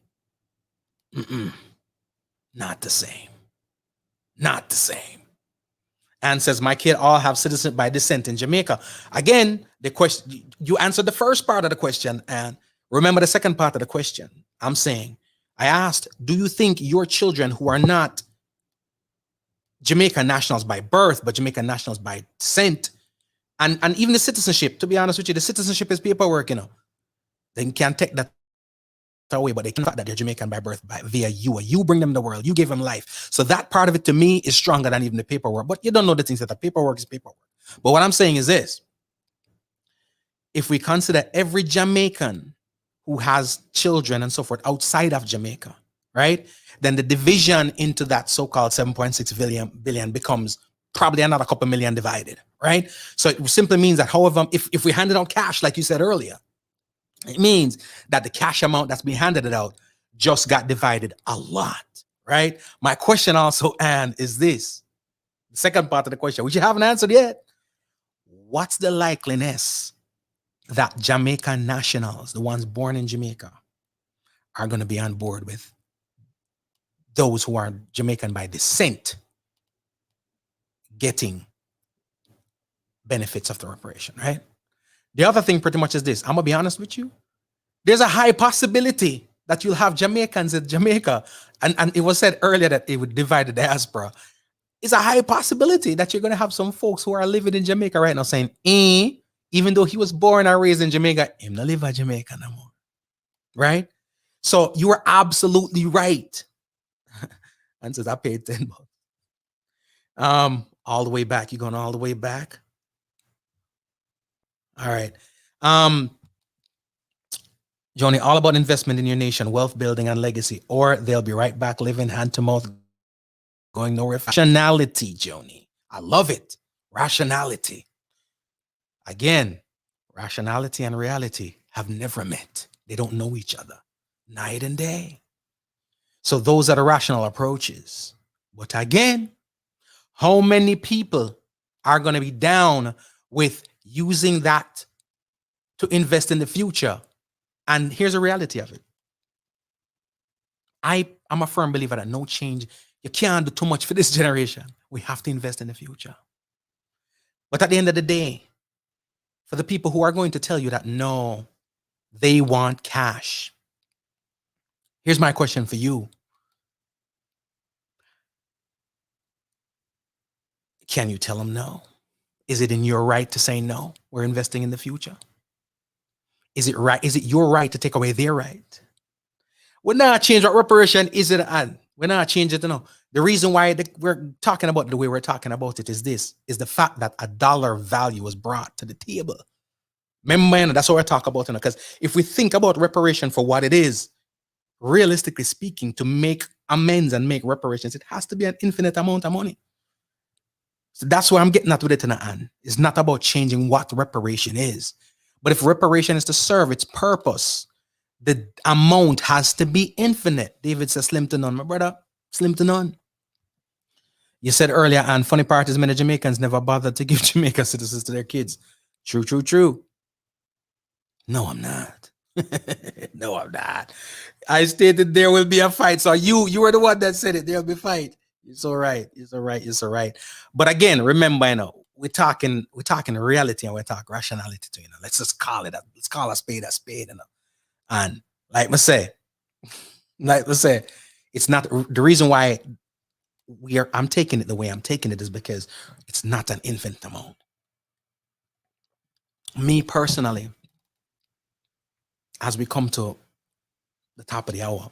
S3: not the same. Not the same. And says, my kid all have citizenship by descent in Jamaica. Again, the question, you answered the first part of the question, and remember the second part of the question. I'm saying, I asked, do you think your children who are not Jamaican nationals by birth, but Jamaican nationals by descent, and even the citizenship, to be honest with you, the citizenship is paperwork, you know. They can't take that away, but they can fact that they're Jamaican by birth via you, or you bring them the world, you gave them life. So that part of it to me is stronger than even the paperwork. But you don't know the things that the paperwork is paperwork. But what I'm saying is this: if we consider every Jamaican who has children and so forth outside of Jamaica, right? Then the division into that so-called 7.6 billion becomes probably another couple million divided, right? So it simply means that however, if we handed out cash, like you said earlier, it means that the cash amount that's being handed out just got divided a lot, right? My question also, Anne, is this. The second part of the question, which you haven't answered yet. What's the likeliness that Jamaican nationals, the ones born in Jamaica, are going to be on board with those who are Jamaican by descent getting benefits of the reparation, right? The other thing pretty much is this. I'm going to be honest with you. There's a high possibility that you'll have Jamaicans in Jamaica. And it was said earlier that it would divide the diaspora. It's a high possibility that you're going to have some folks who are living in Jamaica right now saying, even though he was born and raised in Jamaica, him not live in Jamaica no more. Right? So you are absolutely right. And says, I paid $10. All the way back. You're going all the way back. All right. Johnny, all about investment in your nation, wealth building and legacy, or they'll be right back living hand to mouth, going nowhere. Rationality, Joni. I love it. Rationality. Again, rationality and reality have never met. They don't know each other night and day. So those are the rational approaches. But again, how many people are going to be down with using that to invest in the future? And here's the reality of it. I'm a firm believer that no change, you can't do too much for this generation. We have to invest in the future. But at the end of the day, for the people who are going to tell you that no, they want cash. Here's my question for you. Can you tell them no? Is it in your right to say no? We're investing in the future. Is it right? Is it your right to take away their right? We're not changing what reparation is it, and we're not changing it. No. The reason why we're talking about the way we're talking about it is this: is the fact that a dollar value was brought to the table. Remember, that's what we're talking about. Because if we think about reparation for what it is, realistically speaking, to make amends and make reparations, it has to be an infinite amount of money. So that's why I'm getting at with it, Anne. It's not about changing what reparation is. But if reparation is to serve its purpose, the amount has to be infinite. David says slim to none. My brother, slim to none. You said earlier, and funny part is many Jamaicans never bothered to give Jamaican citizens to their kids. True, true, true. No, I'm not. No, I'm not. I stated there will be a fight. So you were the one that said it. There'll be a fight. It's all right. It's all right. It's all right. But again, remember, we're talking reality and we're talking rationality too. Let's just call it. Let's call a spade, And like I say, it's not the reason why I'm taking it the way I'm taking it is because it's not an infinite amount. Me personally, as we come to the top of the hour,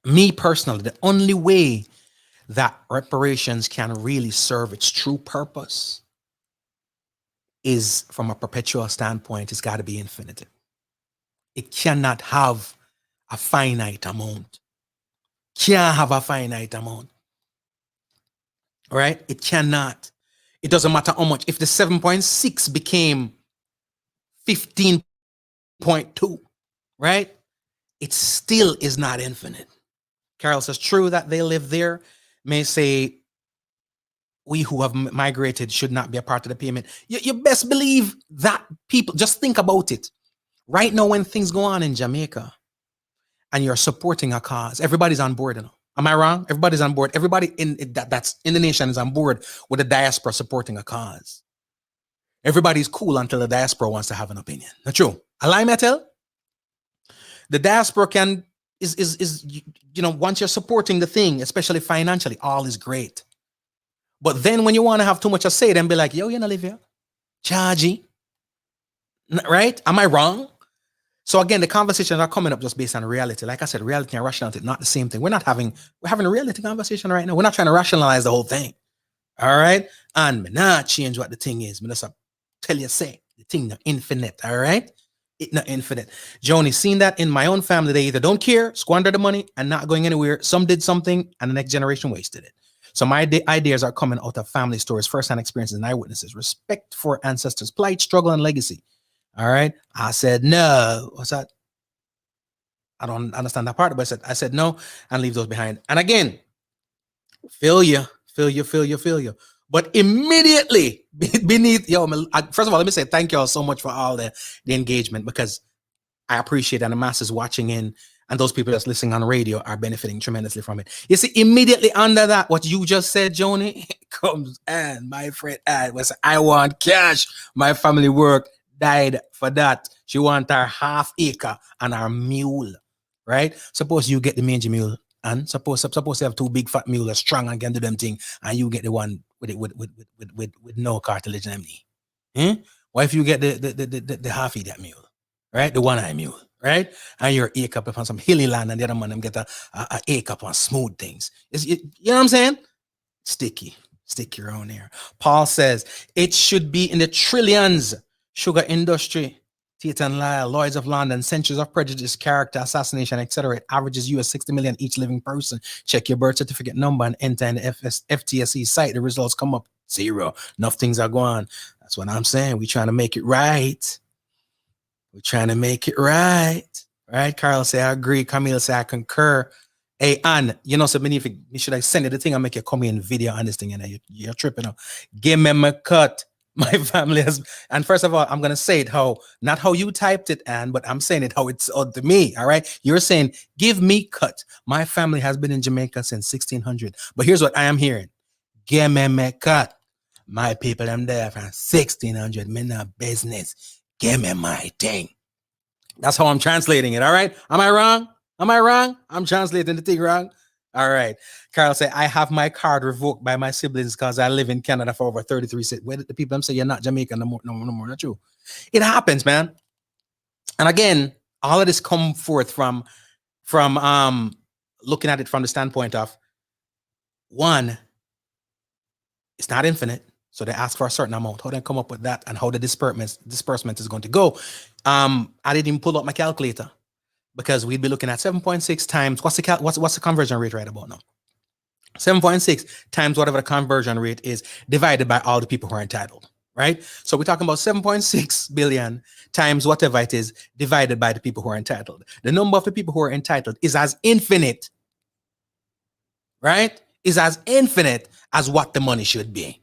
S3: me personally, the only way that reparations can really serve its true purpose is from a perpetual standpoint, it's got to be infinite. It cannot have a finite amount. Can't have a finite amount. Right? It cannot. It doesn't matter how much. If the 7.6 became 15.2, right? It still is not infinite. Carol says, true that they live there, may say, we who have migrated should not be a part of the payment. You best believe that people, just think about it. Right now, when things go on in Jamaica and you're supporting a cause, everybody's on board. You know? Am I wrong? Everybody's on board. Everybody that's in the nation is on board with the diaspora supporting a cause. Everybody's cool until the diaspora wants to have an opinion. Not true. A lie, metal. The diaspora is once you're supporting the thing, especially financially, all is great. But then when you want to have too much to say, then be like, yo, you not live here. Chargy. Right? Am I wrong? So again, the conversations are coming up just based on reality. Like I said, reality and rationality, not the same thing. We're having a reality conversation right now. We're not trying to rationalize the whole thing. All right? And me not change what the thing is. Me just tell you, say, the thing not infinite. All right? It not infinite. Joni, seen that in my own family. They either don't care, squander the money, and not going anywhere. Some did something, and the next generation wasted it. So my ideas are coming out of family stories, first-hand experiences, and eyewitnesses. Respect for ancestors' plight, struggle, and legacy. All right. I said no. What's that? I don't understand that part, but I said no and leave those behind. And again, feel you. But immediately beneath, first of all, let me say thank you all so much for all the engagement, because I appreciate and the masses watching in and those people that's listening on radio are benefiting tremendously from it. You see, immediately under that, what you just said, Joni, comes and my friend was, I want cash. My family work died for that. She want her half acre and her mule, right? Suppose you get the mangy mule, and suppose you have two big fat mules that's strong and can do them thing, and you get the one with no cartilage in them knee. What if you get the half of that mule, right? The one-eye mule, right? And you're acre up on some hilly land, and the other man them get a acre up on smooth things. You know what I'm saying? Sticky around here. Paul says it should be in the trillions. Sugar industry, Tate and Lyle, Lloyds of London, centuries of prejudice, character, assassination, etc. It averages US 60 million each living person. Check your birth certificate number and enter in the FTSE site. The results come up 0. Enough things are going on. That's what I'm saying. We're trying to make it right. Right? Carl say, I agree. Camille say, I concur. Hey, Ann, so should I send you the thing and make you come in video on this thing? And you're tripping out. Give me my cut. My family has, and first of all, I'm going to say it not how you typed it, Ann, but I'm saying it how it's to me, all right? You're saying, give me cut. My family has been in Jamaica since 1600. But here's what I am hearing. Give me cut. My people, them there from 1600. Me not business. Give me my thing. That's how I'm translating it, all right? Am I wrong? I'm translating the thing wrong. All right. Carl said, I have my card revoked by my siblings because I live in Canada for over 33 years. Where did the people say you're not Jamaican no more? Not true. It happens, man. And again, all of this come forth from looking at it from the standpoint of, one, it's not infinite. So they ask for a certain amount. How do they come up with that, and how the disbursement is going to go? I didn't even pull up my calculator, because we'd be looking at 7.6 times, what's the conversion rate right about now? 7.6 times whatever the conversion rate is, divided by all the people who are entitled, right? So we're talking about 7.6 billion times whatever it is, divided by the people who are entitled. The number of the people who are entitled is as infinite, right? Is as infinite as what the money should be.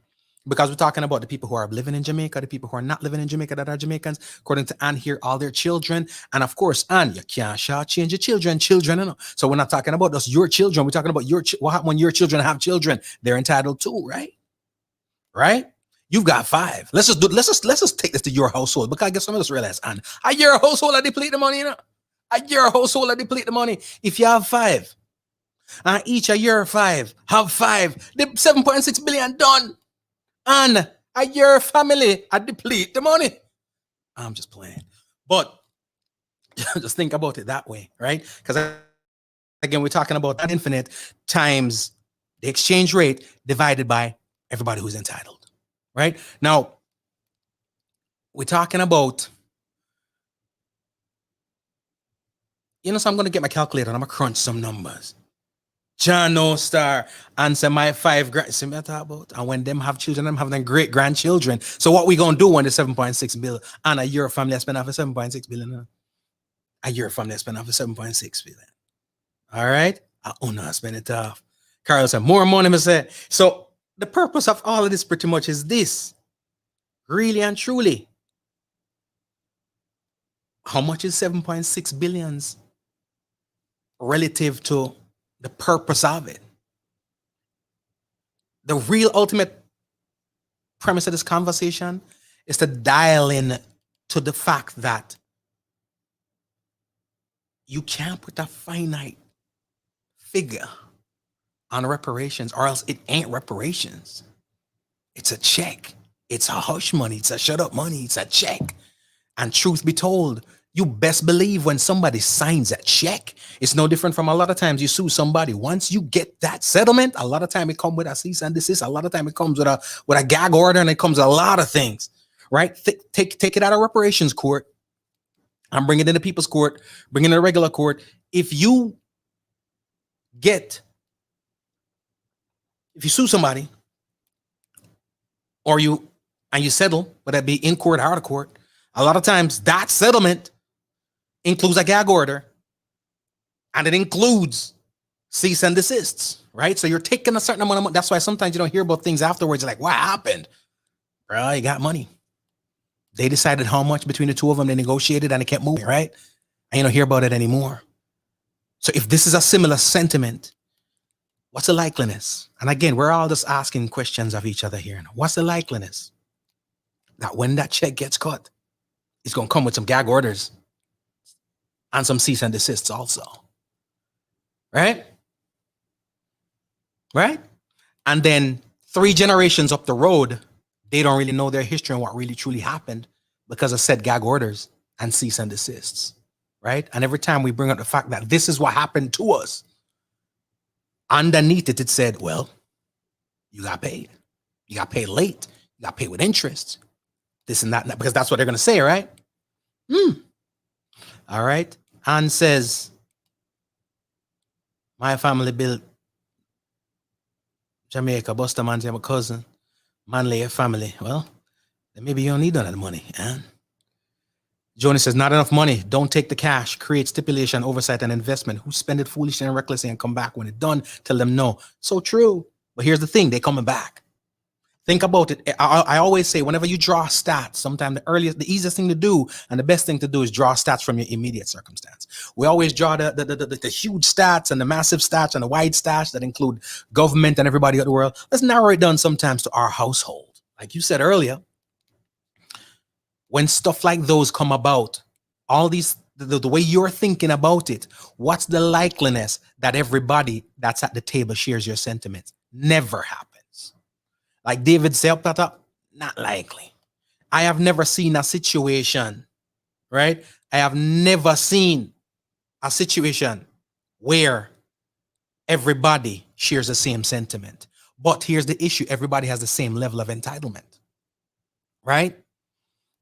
S3: Because we're talking about the people who are living in Jamaica, the people who are not living in Jamaica that are Jamaicans, according to Ann here, all their children. And of course, Ann, you can't change your children. You know? So we're not talking about just your children. We're talking about what happens when your children have children. They're entitled to, right? Right? You've got 5. Let's just take this to your household, because I guess some of us realize, Ann, at your household, I deplete the money, you know? At your household, I deplete the money. If you have 5, and each of your 5 have 5, the 7.6 billion done. And at your family, I deplete the money. I'm just playing. But just think about it that way, right? Because again, we're talking about that infinite times the exchange rate divided by everybody who's entitled, right? Now, we're talking about, so I'm going to get my calculator and I'm going to crunch some numbers. John No Star answer my 5 grand. See what I talk about? And when them have children, them have them great grandchildren. So what we going to do when the 7.6 billion and a year family I spend off of 7.6 billion? A year family I spend off of 7.6 billion. All right? I spend it off. Carl said, more money, I said. So the purpose of all of this pretty much is this. Really and truly. How much is 7.6 billions relative to the purpose of it? The real ultimate premise of this conversation is to dial in to the fact that you can't put a finite figure on reparations, or else it ain't reparations. It's a check. It's a hush money. It's a shut up money. It's a check. And truth be told, you best believe when somebody signs a check, it's no different from a lot of times you sue somebody. Once you get that settlement, a lot of time it comes with a cease and desist. A lot of time it comes with a gag order, and it comes with a lot of things, right? Take it out of reparations court and bring it into people's court, bring it into regular court. If you sue somebody or you settle, whether that be in court or out of court, a lot of times that settlement includes a gag order and it includes cease and desists, right? So you're taking a certain amount of money. That's why sometimes you don't hear about things afterwards. You're like, what happened? Bro, you got money. They decided how much between the two of them. They negotiated and it kept moving, right? And you don't hear about it anymore. So if this is a similar sentiment, what's the likeliness? And again, we're all just asking questions of each other here. What's the likeliness that when that check gets cut, it's going to come with some gag orders and some cease and desists also? Right? Right? And then 3 generations up the road, they don't really know their history and what really truly happened because of said gag orders and cease and desists. Right? And every time we bring up the fact that this is what happened to us, underneath it said, well, you got paid. You got paid late. You got paid with interest. This and that, because that's what they're going to say, right? All right. Ann says, my family built Jamaica, Buster man, my cousin, Manley, family. Well, then maybe you don't need none of the money, Ann. Joni says, not enough money. Don't take the cash. Create stipulation, oversight, and investment. Who spend it foolishly and recklessly and come back when it's done? Tell them no. So true. But here's the thing. They're coming back. Think about it. I always say, whenever you draw stats, sometimes the easiest thing to do and the best thing to do is draw stats from your immediate circumstance. We always draw the huge stats and the massive stats and the wide stats that include government and everybody in the world. Let's narrow it down sometimes to our household. Like you said earlier, when stuff like those come about, all these, the way you're thinking about it, what's the likeliness that everybody that's at the table shares your sentiments? Never happens. Like David said, not likely. I have never seen a situation, right? I have never seen a situation where everybody shares the same sentiment. But here's the issue. Everybody has the same level of entitlement, right?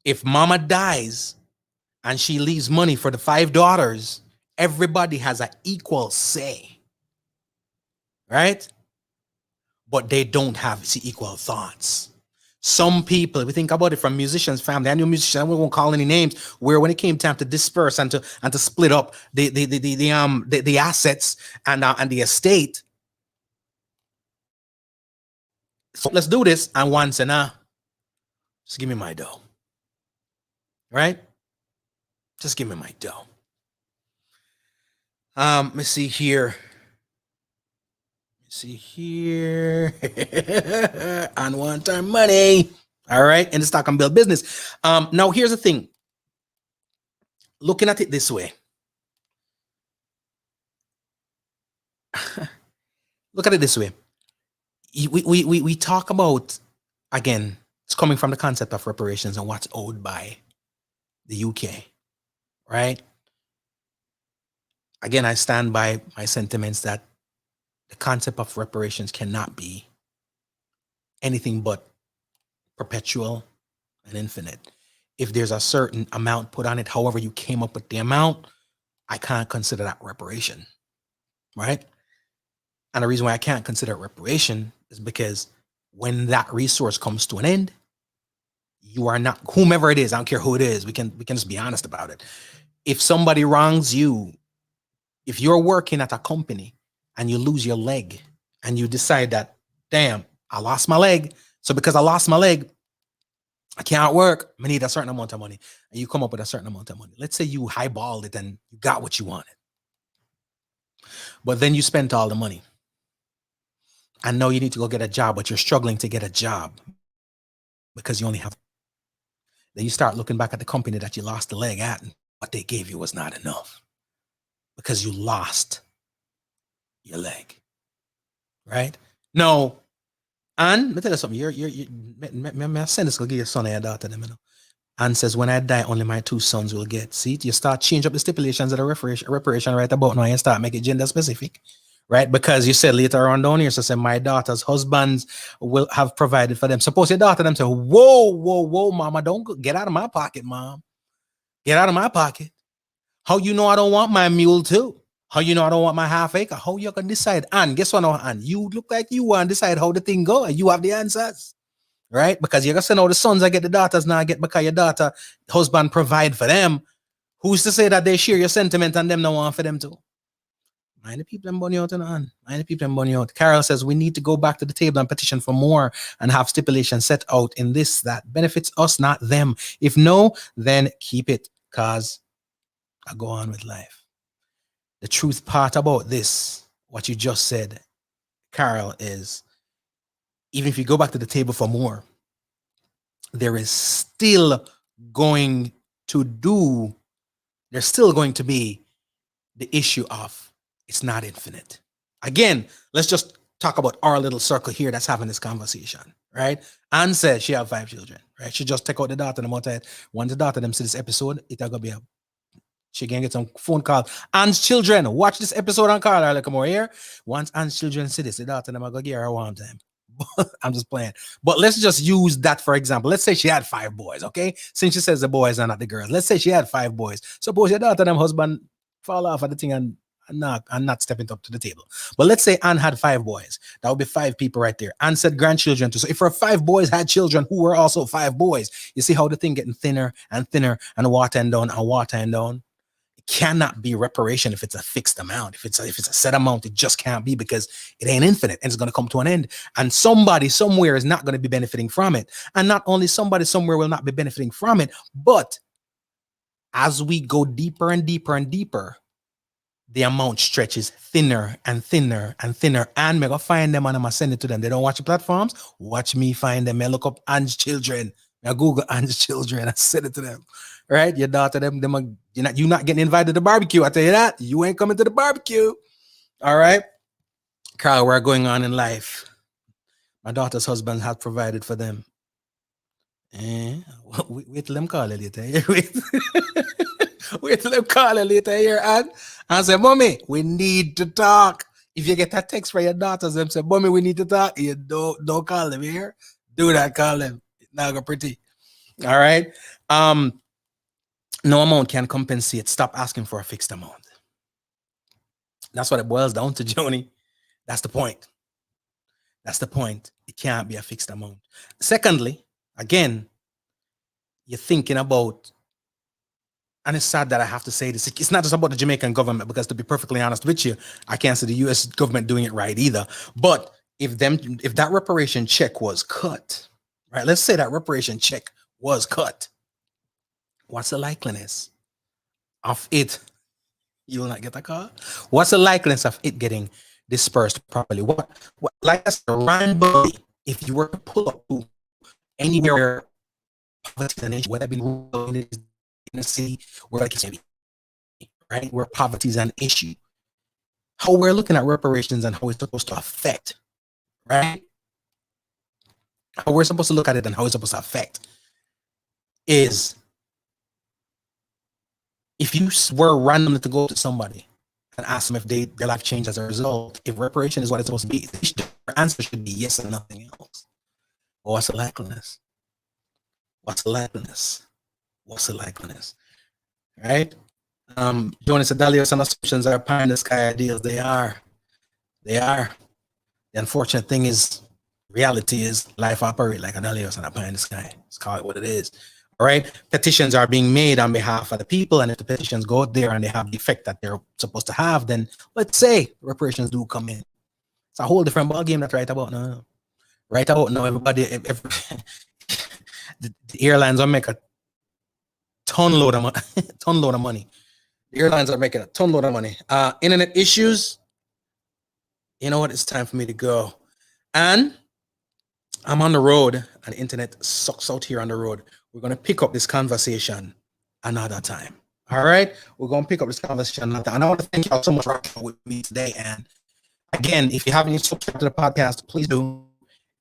S3: If mama dies and she leaves money for the 5 daughters, everybody has an equal say, right? But they don't have equal thoughts. Some people, we think about it from musicians' family. I knew musicians, we won't call any names, where when it came time to disperse and to split up the assets and the estate. So let's do this. And one said, nah, just give me my dough. Right? Just give me my dough. Let's see here. On one-time money. All right. In the stock and build business. Now here's the thing. Looking at it this way. Look at it this way. We talk about, again, it's coming from the concept of reparations and what's owed by the UK, right? Again, I stand by my sentiments that the concept of reparations cannot be anything but perpetual and infinite. If there's a certain amount put on it, however you came up with the amount, I can't consider that reparation, right? And the reason why I can't consider it reparation is because when that resource comes to an end, you are not, whomever it is, I don't care who it is, we can just be honest about it. If somebody wrongs you, if you're working at a company and you lose your leg and you decide that, damn, I lost my leg. So because I lost my leg, I can't work. I need a certain amount of money. And you come up with a certain amount of money. Let's say you highballed it and you got what you wanted. But then you spent all the money. And now you need to go get a job, but you're struggling to get a job because you only have. Then you start looking back at the company that you lost the leg at, and what they gave you was not enough because you lost your leg, right? No, and let me tell you something. May I send this to give your son and your daughter them, you know? And says, when I die, only my 2 sons will get. See, you start change up the stipulations of the reparation right about now, and start making gender specific, right? Because you said later on down here, so say my daughter's husbands will have provided for them. Suppose your daughter them say, whoa, mama, don't go, get out of my pocket, mom. Get out of my pocket. How you know I don't want my mule too? How you know I don't want my half acre? How you can decide? And guess what now, and you look like you want to decide how the thing go, and you have the answers. Right? Because you're gonna say, no, the sons I get, the daughters now I get, because your daughter husband provide for them. Who's to say that they share your sentiment and them no want for them too? Mind the people and bunny out and on. Mind the people and bunny out. Carol says we need to go back to the table and petition for more and have stipulations set out in this that benefits us, not them. If no, then keep it, cause I go on with life. The truth part about this, what you just said, Carol, is even if you go back to the table for more, there is still going to be the issue of it's not infinite. Again, let's just talk about our little circle here that's having this conversation, right? Anne says she have 5 children, right? She just take out the daughter and the once the daughter them see this episode, it'll go be a she can get some phone call. Anne's children, watch this episode and call her like, come over here. Once Anne's children see this, the daughter them go give her one time. I'm just playing. But let's just use that for example. Let's say she had 5 boys, okay? Since she says the boys are not the girls. Let's say she had 5 boys. Suppose your daughter and her husband fall off at the thing and not stepping up to the table. But let's say Anne had 5 boys. That would be 5 people right there. Anne said grandchildren too. So if her 5 boys had children who were also 5 boys, you see how the thing getting thinner and thinner and watering down and watering down? Cannot be reparation if it's a fixed amount. If it's a set amount, it just can't be because it ain't infinite and it's going to come to an end. And somebody somewhere is not going to be benefiting from it. And not only somebody somewhere will not be benefiting from it, but as we go deeper and deeper and deeper, the amount stretches thinner and thinner and thinner. And me go find them and I'm going to send it to them. They don't watch the platforms. Watch me find them. I look up Anne's children. I Google Anne's children. I send it to them. Right? Your daughter, you're not getting invited to the barbecue. I tell you that. You ain't coming to the barbecue. All right? Carl, we're going on in life. My daughter's husband has provided for them. Wait till them call her later. Wait till them call her later here, and say, Mommy, we need to talk. If you get a text from your daughters, them say, Mommy, we need to talk. You don't call them here. Do that, call them. It's not go pretty. All right? No amount can compensate. Stop asking for a fixed amount. That's what it boils down to, Joni. That's the point. That's the point. It can't be a fixed amount. Secondly, again, you're thinking about, and it's sad that I have to say this, it's not just about the Jamaican government, because to be perfectly honest with you, I can't see the US government doing it right either. But if that reparation check was cut, right? Let's say that reparation check was cut. What's the likeliness of it? You will not get a call. What's the likeliness of it getting dispersed properly? What like I said, randomly, if you were to pull up to anywhere poverty in the nation, whether it be rural in the city, where like it's right, where poverty is an issue, how we're looking at reparations and how it's supposed to affect, right? How we're supposed to look at it and how it's supposed to affect is, if you were randomly to go to somebody and ask them if their life changed as a result. If reparation is what it's supposed to be, their answer should be yes and nothing else. Well, what's the likeliness? What's the likeliness? What's the likeliness? Right? Jonas Adalios and assumptions are pie in the sky ideas. They are. The unfortunate thing is, reality is life operate like Adalios and a pie in the sky. Let's call it what it is. All right. Petitions are being made on behalf of the people, and if the petitions go out there and they have the effect that they're supposed to have, then let's say reparations do come in. It's a whole different ballgame that's right about now. Right about now, everybody, the airlines are making a ton load of money. The airlines are making a ton load of money. Internet issues. You know what? It's time for me to go. And I'm on the road, and the internet sucks out here on the road. We're going to pick up this conversation another time. All right? We're going to pick up this conversation another time. And I want to thank y'all so much for rocking with me today. And again, if you haven't subscribed to the podcast, please do.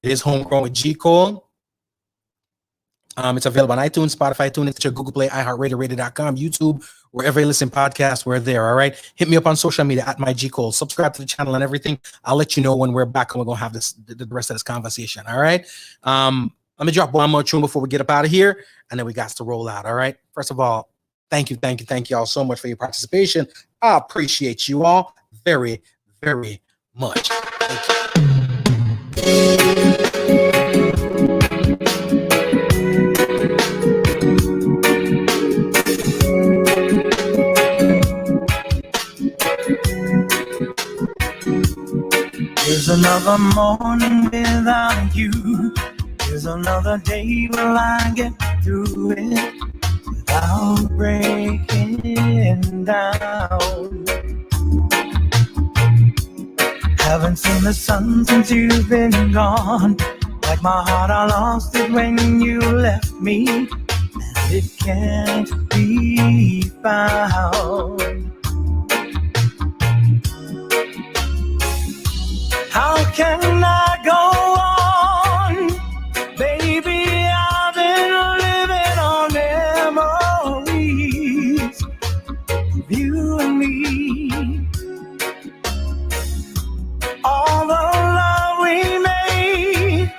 S3: It is Homegrown with G. Cole. It's available on iTunes, Spotify, TuneIn, Stitcher, Google Play, iHeartRadio, Radio.com, YouTube, wherever you listen podcasts, we're there, all right? Hit me up on social media at MyGCole. Subscribe to the channel and everything. I'll let you know when we're back and we're going to have the rest of this conversation, all right? Let me drop one more tune before we get up out of here, and then we got to roll out, all right? First of all, thank you all so much for your participation. I appreciate you all very, very much. Thank you.
S2: Here's another morning without you. Here's another day will I get through it without breaking down. Haven't seen the sun since you've been gone. Like my heart, I lost it when you left me, and it can't be found. How can I go on? Baby, I've been living on memories of you and me. All the love we made,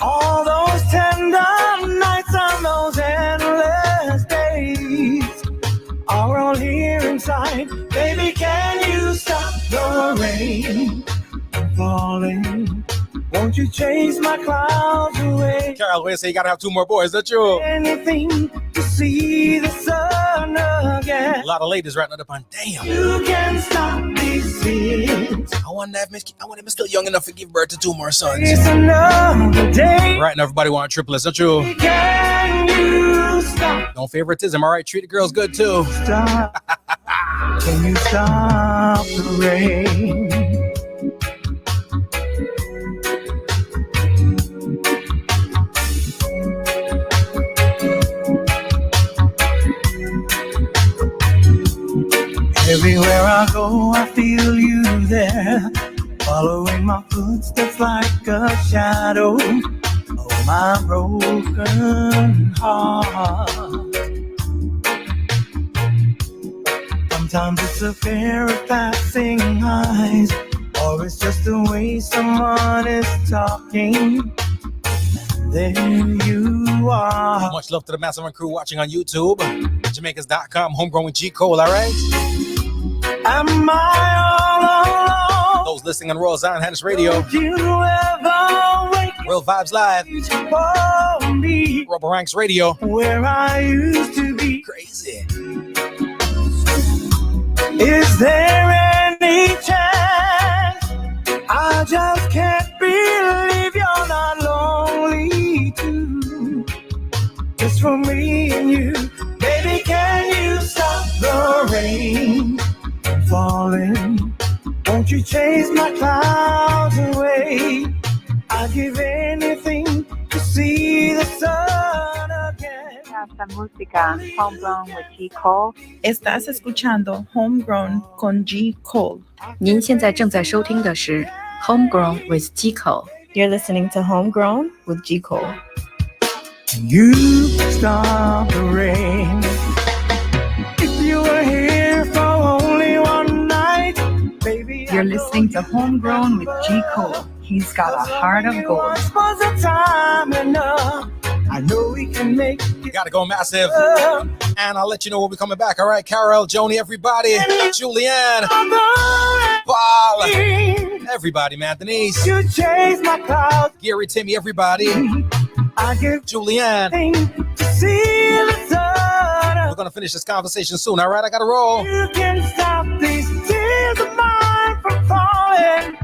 S2: all those tender nights and those endless days are all here inside. Baby, can you stop the rain falling? Won't you chase my clouds away?
S3: Carol, wait, say you gotta have two more boys, don't you?
S2: Anything to see the sun again.
S3: A lot of ladies right now up on damn.
S2: You can stop these sins.
S3: I wonder if I'm still young enough to give birth to two more sons.
S2: It's another day.
S3: Right now, everybody want triplets, don't you?
S2: Can you stop?
S3: No favoritism, all right? Treat the girls good too.
S2: Stop. Can you stop the rain? Everywhere I go, I feel you there, following my footsteps like a shadow. Oh, my broken heart. Sometimes it's a pair of passing eyes, or it's just the way someone is talking. And there you are.
S3: Much love to the Massive and crew watching on YouTube, Jamaicans.com, Homegrown with G. Cole, all right?
S2: Am I all alone?
S3: Those listening on Royal Zion Hannes Radio,
S2: Did you ever wake
S3: Real Vibes Live,
S2: for me
S3: Rubber Ranks Radio.
S2: where I used to be?
S3: Crazy.
S2: Is there any chance? I just can't believe you're not lonely too. Just for me and you. Baby, can you stop the rain from falling? Won't you chase my clouds away? I'd give anything to see the sun again.
S9: Esta música, Homegrown with G. Cole.
S10: Estás escuchando Homegrown con G. Cole.
S11: 您现在正在收听的是 Homegrown with G. Cole.
S10: You're listening to Homegrown with G. Cole.
S2: Can you stop the rain? If you were here for only one night,
S9: You're listening to Homegrown with G. Cole. He's got a heart of gold.
S2: I know we can make
S3: We gotta go massive. And I'll let you know when we're coming back. All right, Carol, Joni, everybody, Julianne, Paul, everybody, man, Denise,
S2: you chase my clouds.
S3: Gary, Timmy, everybody,
S2: I give
S3: Julianne.
S2: to see the sun.
S3: We're gonna finish this conversation soon. All right, I gotta roll.
S2: You can stop these tears of mine from falling.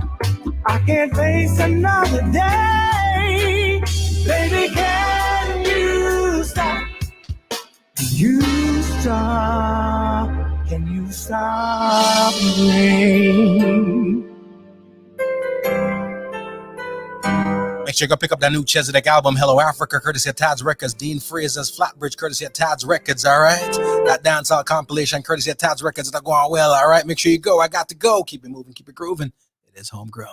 S2: I can't face another day. Baby, can you stop? Can you stop? Can you stop the rain?
S3: Make sure you go pick up that new Chesedek album, Hello Africa, courtesy of Tad's Records. Dean Fraser's Flatbridge, courtesy of Tad's Records, all right? That dancehall compilation, courtesy of Tad's Records, that's going well, all right? Make sure you go. I got to go. Keep it moving, keep it grooving. It is Homegrown.